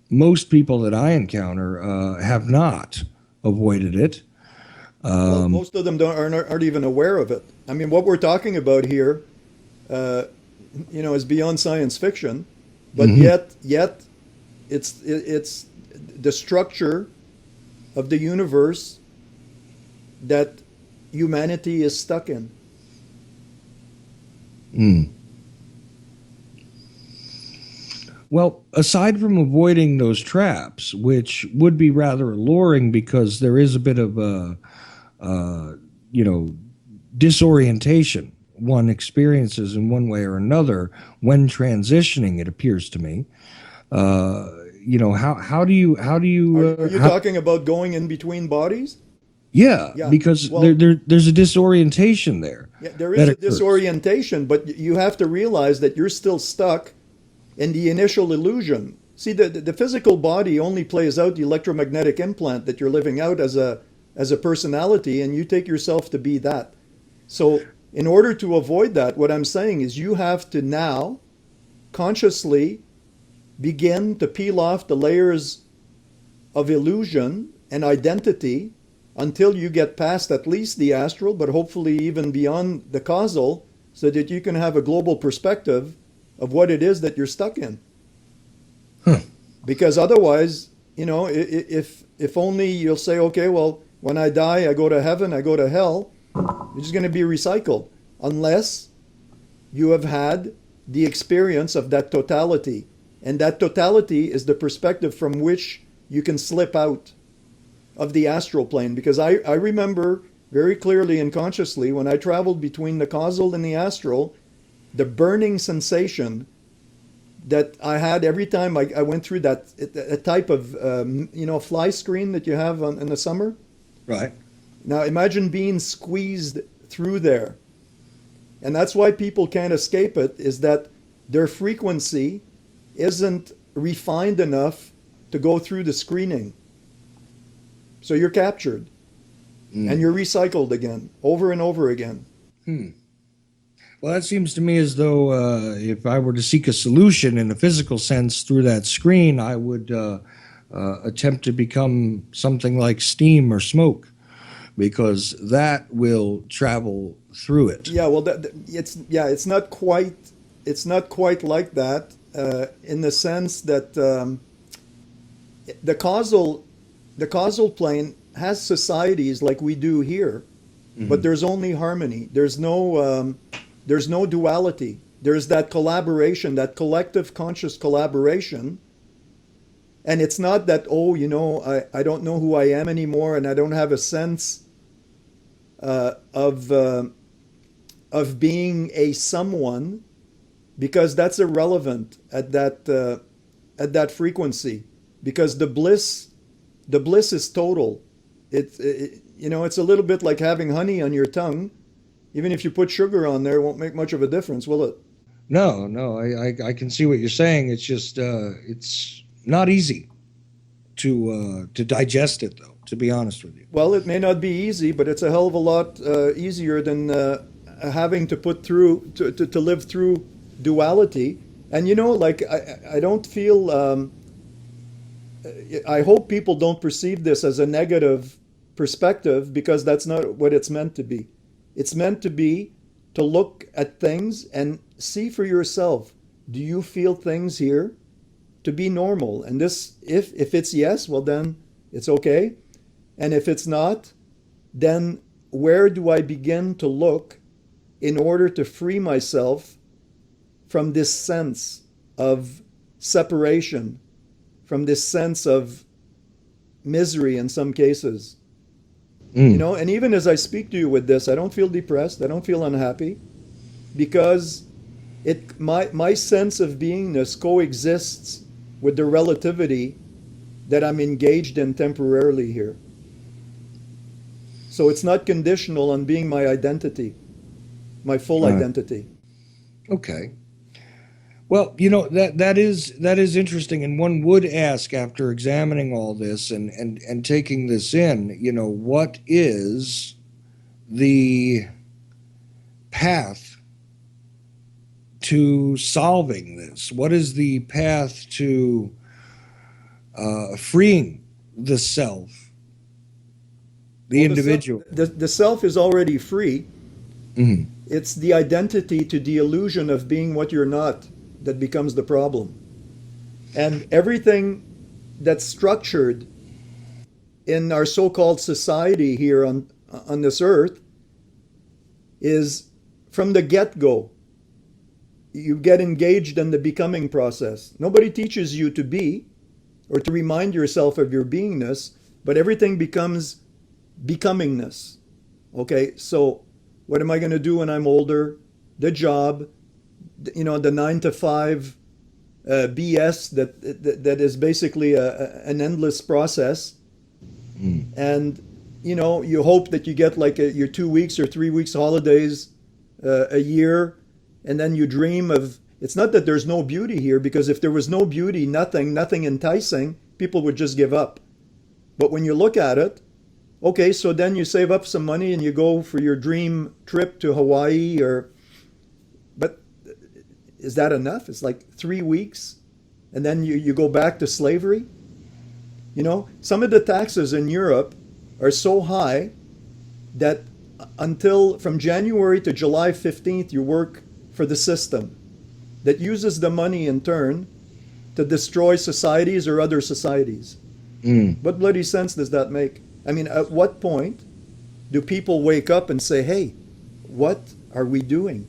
A: most people that I encounter have not avoided it.
B: Well, most of them aren't even aware of it. I mean, what we're talking about here, is beyond science fiction, but yet it's the structure of the universe that humanity is stuck in.
A: Well, aside from avoiding those traps, which would be rather alluring because there is a bit of disorientation one experiences in one way or another when transitioning, it appears to me. How do you? Are
B: you talking about going in between bodies?
A: Yeah, because there's a disorientation there.
B: Yeah, there is a disorientation, but you have to realize that you're still stuck in the initial illusion. See, the physical body only plays out the electromagnetic implant that you're living out as a personality, and you take yourself to be that. So in order to avoid that, what I'm saying is you have to now consciously begin to peel off the layers of illusion and identity until you get past at least the astral, but hopefully even beyond the causal, so that you can have a global perspective of what it is that you're stuck in.
A: Huh.
B: Because otherwise, if only you'll say, okay, well, when I die, I go to heaven, I go to hell, it's just going to be recycled, unless you have had the experience of that totality. And that totality is the perspective from which you can slip out of the astral plane. Because I remember very clearly and consciously when I traveled between the causal and the astral, the burning sensation that I had every time I went through that a type of fly screen that you have in the summer.
A: Right.
B: Now imagine being squeezed through there. And that's why people can't escape it, is that their frequency isn't refined enough to go through the screening. So you're captured and you're recycled again, over and over again.
A: Well, that seems to me as though if I were to seek a solution in a physical sense through that screen, I would attempt to become something like steam or smoke, because that will travel through it.
B: Yeah, well, it's not quite like that in the sense that the causal plane has societies like we do here, but there's only harmony. There's no duality. There's that collaboration, that collective conscious collaboration. And it's not that, I don't know who I am anymore and I don't have a sense of being a someone, because that's irrelevant at that frequency, because the bliss is total. It's a little bit like having honey on your tongue. Even if you put sugar on there, it won't make much of a difference, will it?
A: No, I can see what you're saying. It's just it's not easy to digest it, though, to be honest with you.
B: Well, it may not be easy, but it's a hell of a lot easier than having to put through to live through duality. And I don't feel. I hope people don't perceive this as a negative perspective, because that's not what it's meant to be. It's meant to be to look at things and see for yourself. Do you feel things here to be normal? And this, if it's yes, well then it's okay. And if it's not, then where do I begin to look in order to free myself from this sense of separation, from this sense of misery in some cases? And even as I speak to you with this, I don't feel depressed, I don't feel unhappy, because my sense of beingness coexists with the relativity that I'm engaged in temporarily here. So it's not conditional on being my identity, my full identity.
A: Okay. Well, that is interesting, and one would ask, after examining all this and taking this in, what is the path to solving this? What is the path to freeing the self, the individual?
B: The self is already free.
A: Mm-hmm.
B: It's the identity to the illusion of being what you're not that becomes the problem. And everything that's structured in our so-called society here on this earth is, from the get-go, you get engaged in the becoming process. Nobody teaches you to be or to remind yourself of your beingness, but everything becomes becomingness. Okay, so what am I going to do when I'm older? The job, the 9 to 5 BS that is basically an endless process. And you hope that you get like your 2 weeks or 3 weeks holidays a year, and then you dream of. It's not that there's no beauty here, because if there was no beauty, nothing enticing, people would just give up. But when you look at it, okay, so then you save up some money and you go for your dream trip to Hawaii, but is that enough? It's like 3 weeks and then you go back to slavery. Some of the taxes in Europe are so high that until from January to July 15th, you work for the system that uses the money in turn to destroy societies or other societies.
A: Mm.
B: What bloody sense does that make? I mean, at what point do people wake up and say, hey, what are we doing?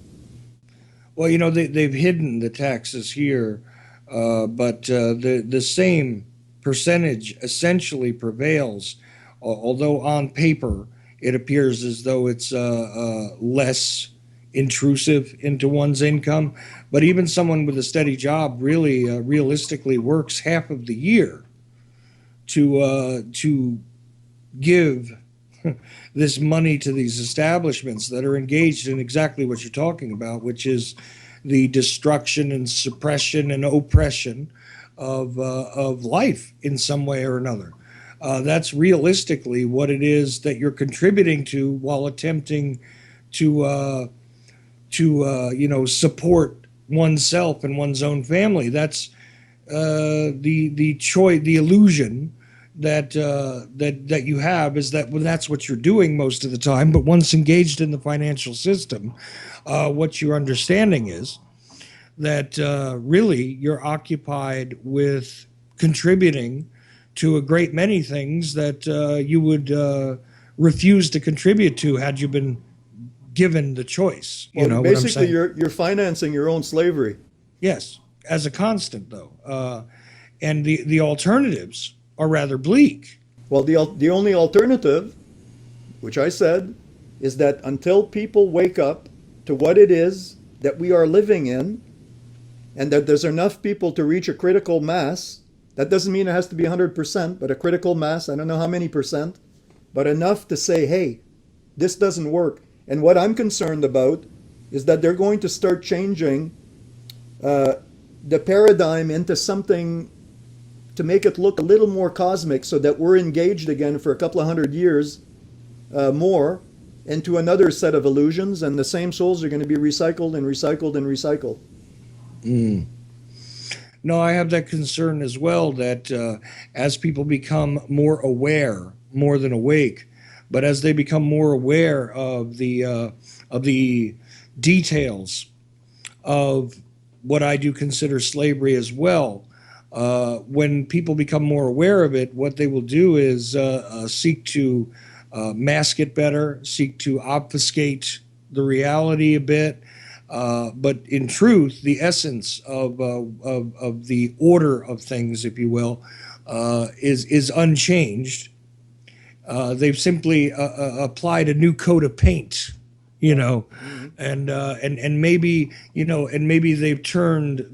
A: Well, they've hidden the taxes here, but the same percentage essentially prevails, although on paper it appears as though it's less intrusive into one's income. But even someone with a steady job really realistically works half of the year to give this money to these establishments that are engaged in exactly what you're talking about, which is the destruction and suppression and oppression of life in some way or another. That's realistically what it is that you're contributing to while attempting to support oneself and one's own family. That's the choice, the illusion that you have is that, well, that's what you're doing most of the time. But once engaged in the financial system, what your understanding is that really you're occupied with contributing to a great many things that you would refuse to contribute to had you been given the choice. You
B: Well,
A: know what I'm
B: basically,
A: saying?
B: you're financing your own slavery.
A: Yes, as a constant though, and the alternatives are rather bleak.
B: Well, the only alternative, which I said, is that until people wake up to what it is that we are living in, and that there's enough people to reach a critical mass, that doesn't mean it has to be 100%, but a critical mass, I don't know how many percent, but enough to say, hey, this doesn't work. And what I'm concerned about is that they're going to start changing the paradigm into something to make it look a little more cosmic so that we're engaged again for a couple of hundred years more into another set of illusions, and the same souls are going to be recycled and recycled and recycled.
A: Mm. No, I have that concern as well that as people become more aware, more than awake, but as they become more aware of the details of what I do consider slavery as well, when people become more aware of it, what they will do is seek to mask it better, seek to obfuscate the reality a bit. But in truth, the essence of the order of things, if you will, is unchanged. They've simply applied a new coat of paint,
B: Mm-hmm.
A: and maybe they've turned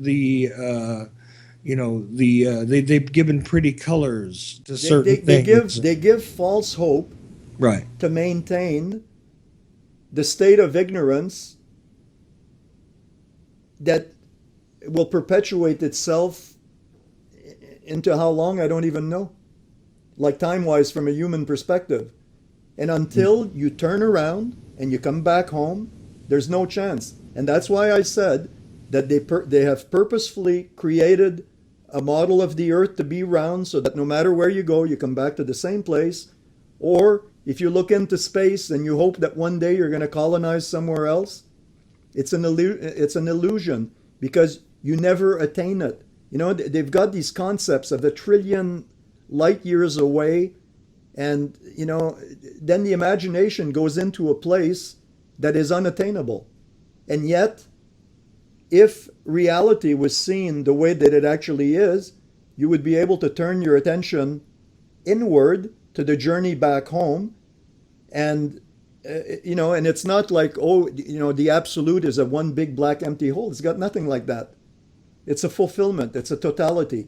A: they've given pretty colors to certain things.
B: They give false hope
A: Right.
B: to maintain the state of ignorance that will perpetuate itself into how long, I don't even know, like time-wise from a human perspective. And until you turn around and you come back home, there's no chance. And that's why I said that they have purposefully created a model of the earth to be round so that no matter where you go, you come back to the same place. Or if you look into space and you hope that one day you're going to colonize somewhere else, it's an illusion because you never attain it. They've got these concepts of 1,000,000,000,000 light years away, and then the imagination goes into a place that is unattainable. And yet, if reality was seen the way that it actually is, you would be able to turn your attention inward to the journey back home. And and it's not like, the absolute is a one big black empty hole. It's got nothing like that. It's a fulfillment. It's a totality.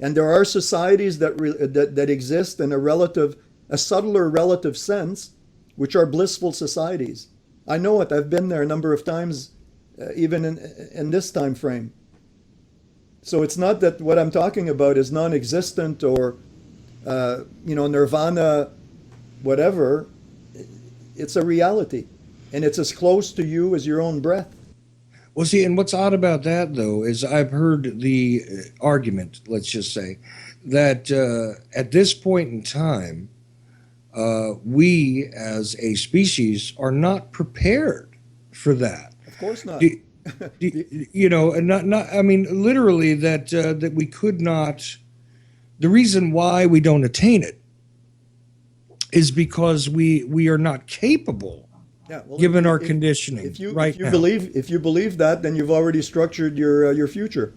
B: And there are societies that exist in a subtler relative sense, which are blissful societies. I know it. I've been there a number of times, even in this time frame. So it's not that what I'm talking about is non-existent or nirvana, whatever. It's a reality, and it's as close to you as your own breath.
A: Well, see, and what's odd about that, though, is I've heard the argument, let's just say, that at this point in time, We as a species are not prepared for that.
B: Of course not.
A: Do, you know, and not. I mean, literally that we could not. The reason why we don't attain it is because we are not capable,
B: Yeah, well,
A: given our conditioning right now.
B: if you believe that, then you've already structured your future.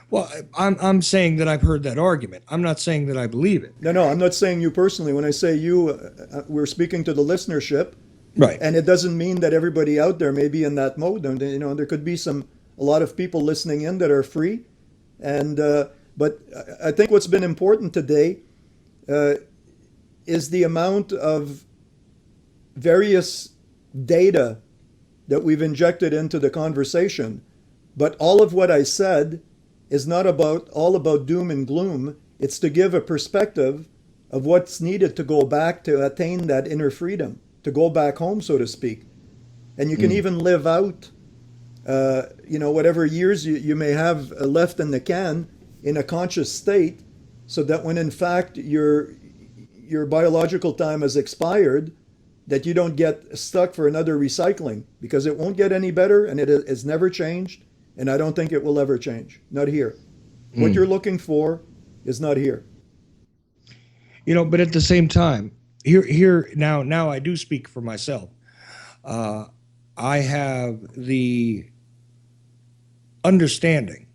A: Well, I'm saying that I've heard that argument. I'm not saying that I believe it.
B: No, no, I'm not saying you personally. When I say you, we're speaking to the listenership,
A: Right.
B: and it doesn't mean that everybody out there may be in that mode. And you know, there could be a lot of people listening in that are free, and but I think what's been important today uh, is the amount of various data that we've injected into the conversation. But all of what I said is not about all about doom and gloom. It's to give a perspective of what's needed to go back to attain that inner freedom, to go back home, so to speak. And you can even live out, you know, whatever years you may have left in the can in a conscious state, so that when in fact your biological time has expired, that you don't get stuck for another recycling, because it won't get any better, and it's never changed, and I don't think it will ever change. Not here. What you're looking for is not here.
A: You know, but at the same time, here now I do speak for myself. Uh, I have the understanding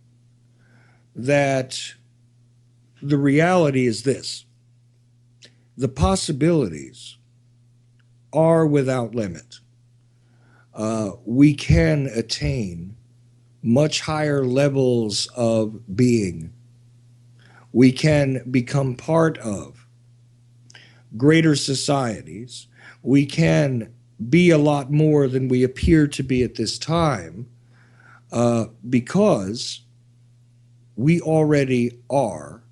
A: that the reality is this: the possibilities are without limit. We can attain much higher levels of being. We can become part of greater societies. We can be a lot more than we appear to be at this time, because we already are.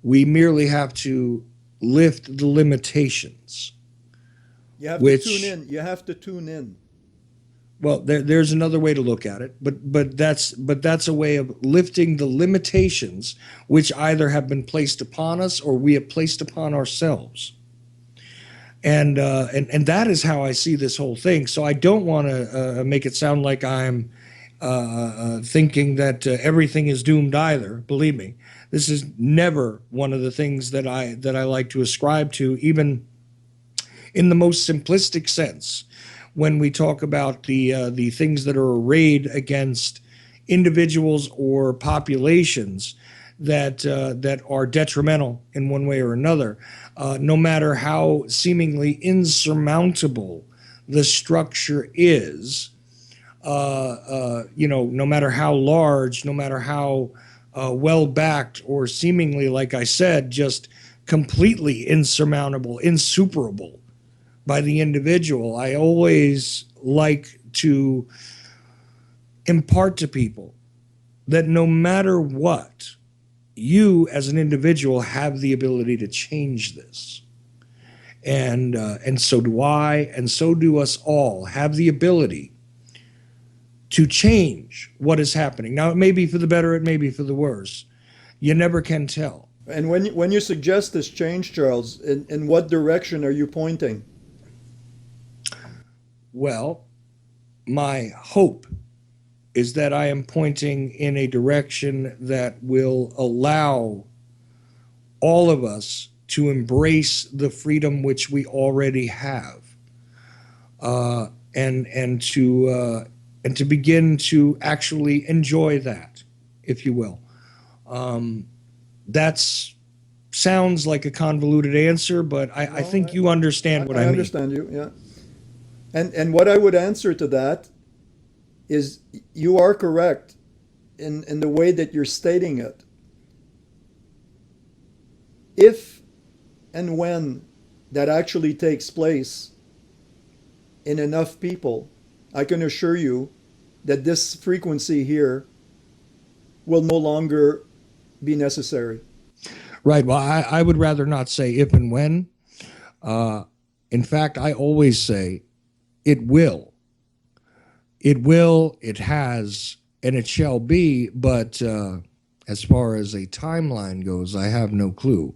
A: We merely have to lift the limitations.
B: You have to
A: Which,
B: tune in. You have to tune in.
A: well, there's another way to look at it, but that's a way of lifting the limitations which either have been placed upon us or we have placed upon ourselves. And that is how I see this whole thing. So I don't want to make it sound like I'm thinking that everything is doomed either. Believe me, this is never one of the things that I like to ascribe to, even in the most simplistic sense. When we talk about the things that are arrayed against individuals or populations that are detrimental in one way or another, no matter how seemingly insurmountable the structure is, you know, no matter how large, no matter how well backed, or seemingly, like I said, just completely insurmountable, insuperable by the individual, I always like to impart to people that no matter what, you as an individual have the ability to change this. And so do I, and so do us all have the ability to change what is happening. Now, it may be for the better, it may be for the worse. You never can tell.
B: And when you suggest this change, Charles, in what direction are you pointing?
A: Well, my hope is that I am pointing in a direction that will allow all of us to embrace the freedom which we already have, and to begin to actually enjoy that, if you will. That's sounds like a convoluted answer, but I think you understand what I
B: I
A: mean.
B: understand you, yeah. And what I would answer to that is you are correct in the way that you're stating it. If and when that actually takes place in enough people, I can assure you that this frequency here will no longer be necessary.
A: Right. Well, I would rather not say if and when. In fact, I always say it will. It will, it has, and it shall be. But as far as a timeline goes, I have no clue.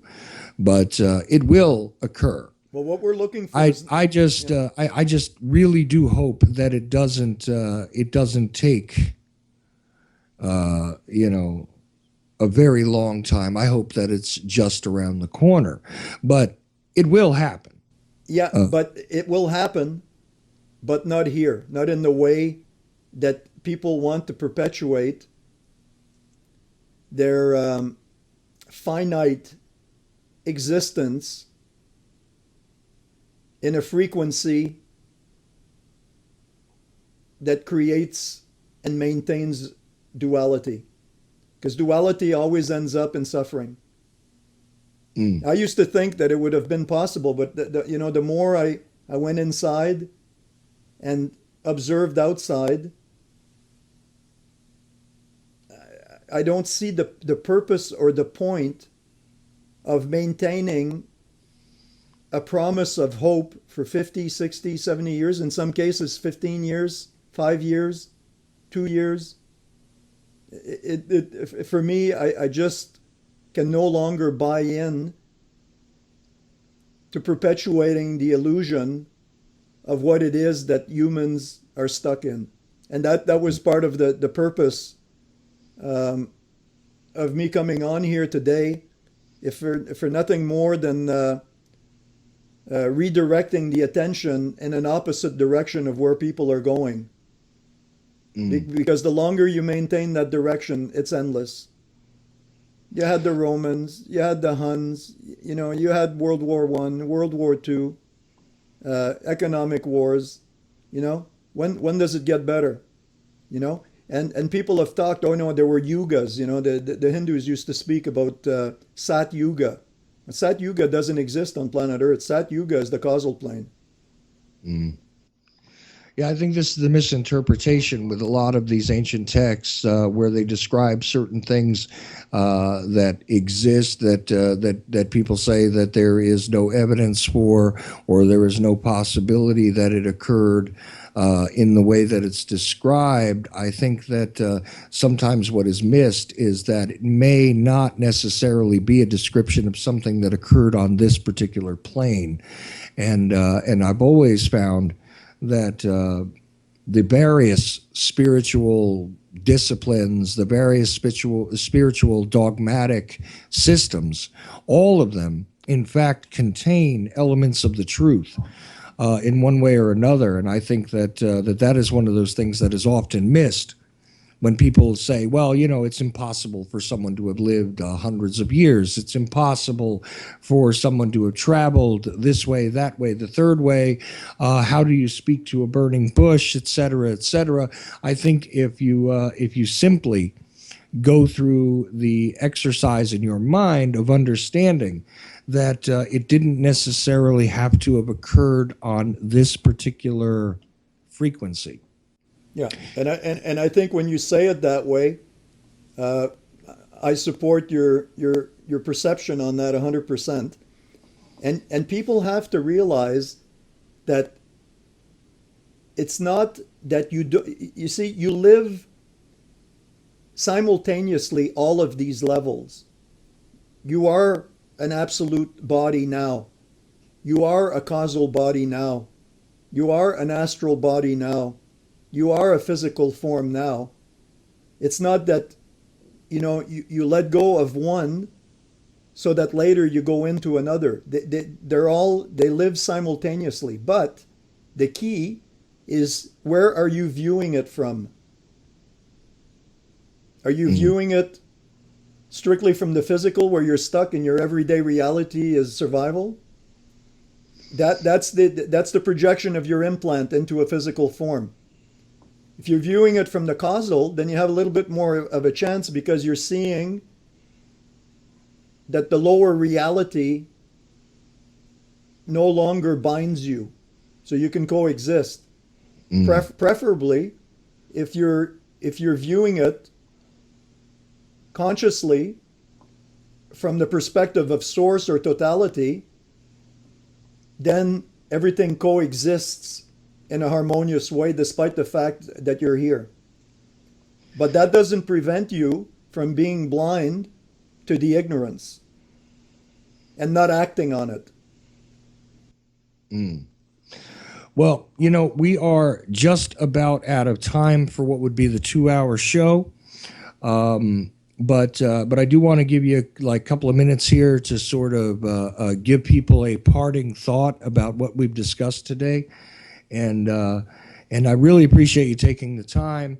A: but it will occur.
B: Well, what we're looking for is, yeah,
A: I just really do hope that it doesn't take you know, a very long time. I hope that it's just around the corner, but it will happen.
B: yeah,
A: Uh,
B: but it will happen, but not here, not in the way that people want to perpetuate their finite existence in a frequency that creates and maintains duality. Because duality always ends up in suffering.
A: mm,
B: I used to think that it would have been possible, but the more I went inside and observed outside, I don't see the purpose or the point of maintaining a promise of hope for 50, 60, 70 years, in some cases 15 years, 5 years, 2 years. For me, I just can no longer buy in to perpetuating the illusion of what it is that humans are stuck in. And that was part of the purpose um, of me coming on here today, if for nothing more than redirecting the attention in an opposite direction of where people are going.
A: mm.
B: Because the longer you maintain that direction, it's endless. You had the Romans, you had the Huns, you had World War One, World War Two, economic wars. When does it get better? And people have talked. Oh no, there were yugas. The Hindus used to speak about Sat Yuga. Sat Yuga doesn't exist on planet Earth. Sat Yuga is the causal plane.
A: Mm. Yeah, I think this is the misinterpretation with a lot of these ancient texts, where they describe certain things that exist that people say that there is no evidence for, or there is no possibility that it occurred in the way that it's described. I think that sometimes what is missed is that it may not necessarily be a description of something that occurred on this particular plane, and I've always found that the various spiritual disciplines, the various spiritual dogmatic systems, all of them, in fact, contain elements of the truth in one way or another. And I think that that is one of those things that is often missed when people say, well, it's impossible for someone to have lived hundreds of years. It's impossible for someone to have traveled this way, that way, the third way. How do you speak to a burning bush, et cetera, et cetera? I think if you simply go through the exercise in your mind of understanding that it didn't necessarily have to have occurred on this particular frequency.
B: Yeah, and I think when you say it that way, uh, I support your perception on that 100%. And people have to realize that it's not that you do. You see, you live simultaneously all of these levels. You are an absolute body now. You are a causal body now. You are an astral body now. You are a physical form now. It's not that you let go of one so that later you go into another. They live simultaneously. But the key is, where are you viewing it from? Are you viewing it strictly from the physical, where you're stuck in your everyday reality is survival? That's the projection of your implant into a physical form. If you're viewing it from the causal, then you have a little bit more of a chance, because you're seeing that the lower reality no longer binds you, so you can coexist. Preferably, if you're viewing it consciously from the perspective of source or totality, then everything coexists in a harmonious way, despite the fact that you're here. But that doesn't prevent you from being blind to the ignorance. and not acting on it.
A: Well, we are just about out of time for what would be the 2-hour show. But I do want to give you like a couple of minutes here to sort of give people a parting thought about what we've discussed today, and I really appreciate you taking the time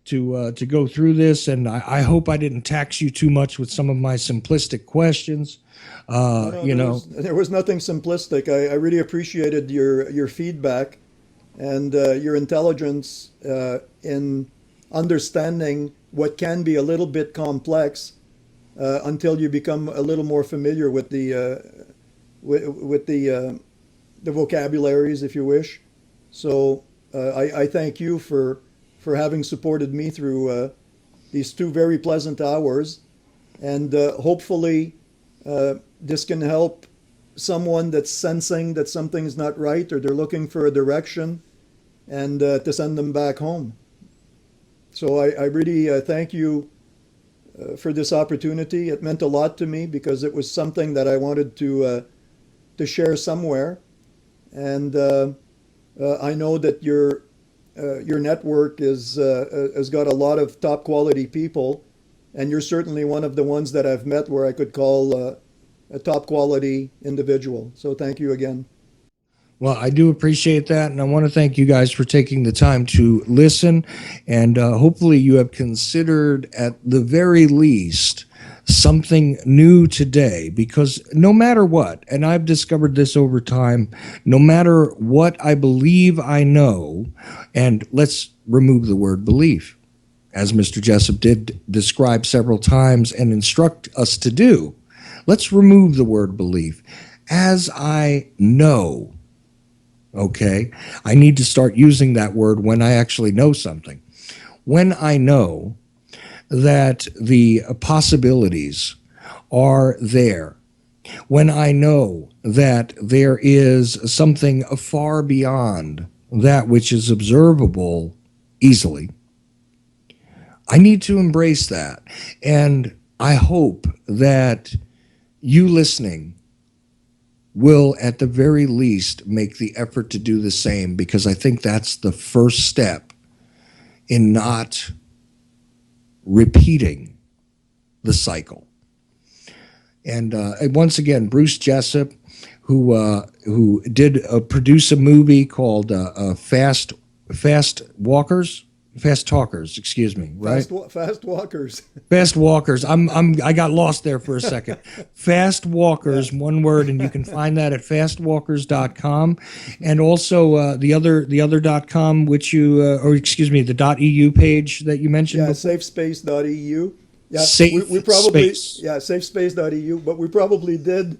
A: to go through this. And I hope I didn't tax you too much with some of my simplistic questions.
B: No, there was nothing simplistic. I really appreciated your feedback and your intelligence in understanding what can be a little bit complex until you become a little more familiar with the vocabularies, if you wish. So I thank you for having supported me through these 2 very pleasant hours, and hopefully this can help someone that's sensing that something's not right or they're looking for a direction, and to send them back home. So I really thank you for this opportunity. It meant a lot to me because it was something that I wanted to share somewhere, and I know that your network has got a lot of top quality people, and you're certainly one of the ones that I've met where I could call a top quality individual. So thank you again.
A: Well, I do appreciate that, and I want to thank you guys for taking the time to listen, and hopefully you have considered, at the very least, something new today, because no matter what, and I've discovered this over time, no matter what I believe I know, and let's remove the word belief, as Mr. Jessop did describe several times and instruct us to do, let's remove the word belief. As I know, okay, I need to start using that word when I actually know something. When I know that the possibilities are there, when I know that there is something far beyond that which is observable easily, I need to embrace that. And I hope that you listening will at the very least make the effort to do the same, because I think that's the first step in not repeating the cycle. And once again, Bruce Jessop, who did produce a movie called Fast Talkers, excuse me, right?
B: Fast walkers.
A: Fast Walkers. I got lost there for a second. Fast Walkers, yeah. One word, and you can find that at fastwalkers.com, and also the other .com, which you or excuse me, the .eu page that you mentioned.
B: Yeah, safespace.eu. Yeah,
A: we probably space.
B: Yeah, safespace.eu, but we probably did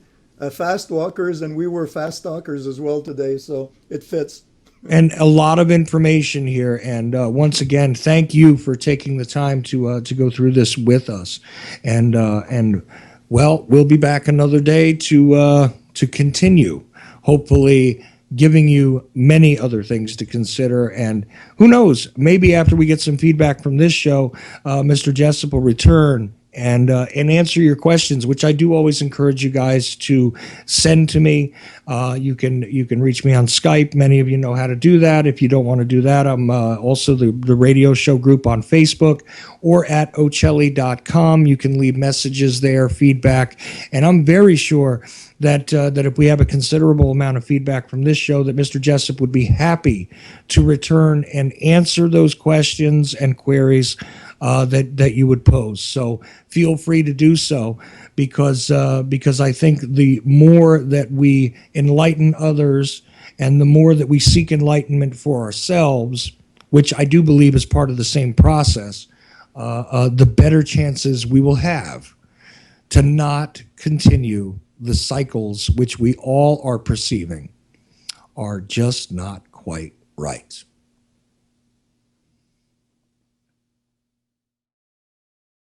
B: Fast Walkers, and we were fast talkers as well today, so it fits.
A: And a lot of information here. And once again, thank you for taking the time to go through this with us. And well, we'll be back another day to continue, hopefully giving you many other things to consider. And who knows, maybe after we get some feedback from this show, Mr. Jessop will return and answer your questions, which I do always encourage you guys to send to me. You can reach me on Skype. Many of you know how to do that. If you don't want to do that, I'm also the radio show group on Facebook, or at Occheli.com. You can leave messages there, feedback, and I'm very sure that if we have a considerable amount of feedback from this show, that Mr. Jessop would be happy to return and answer those questions and queries that you would pose. So feel free to do so, because I think the more that we enlighten others and the more that we seek enlightenment for ourselves, which I do believe is part of the same process, the better chances we will have to not continue the cycles which we all are perceiving are just not quite right.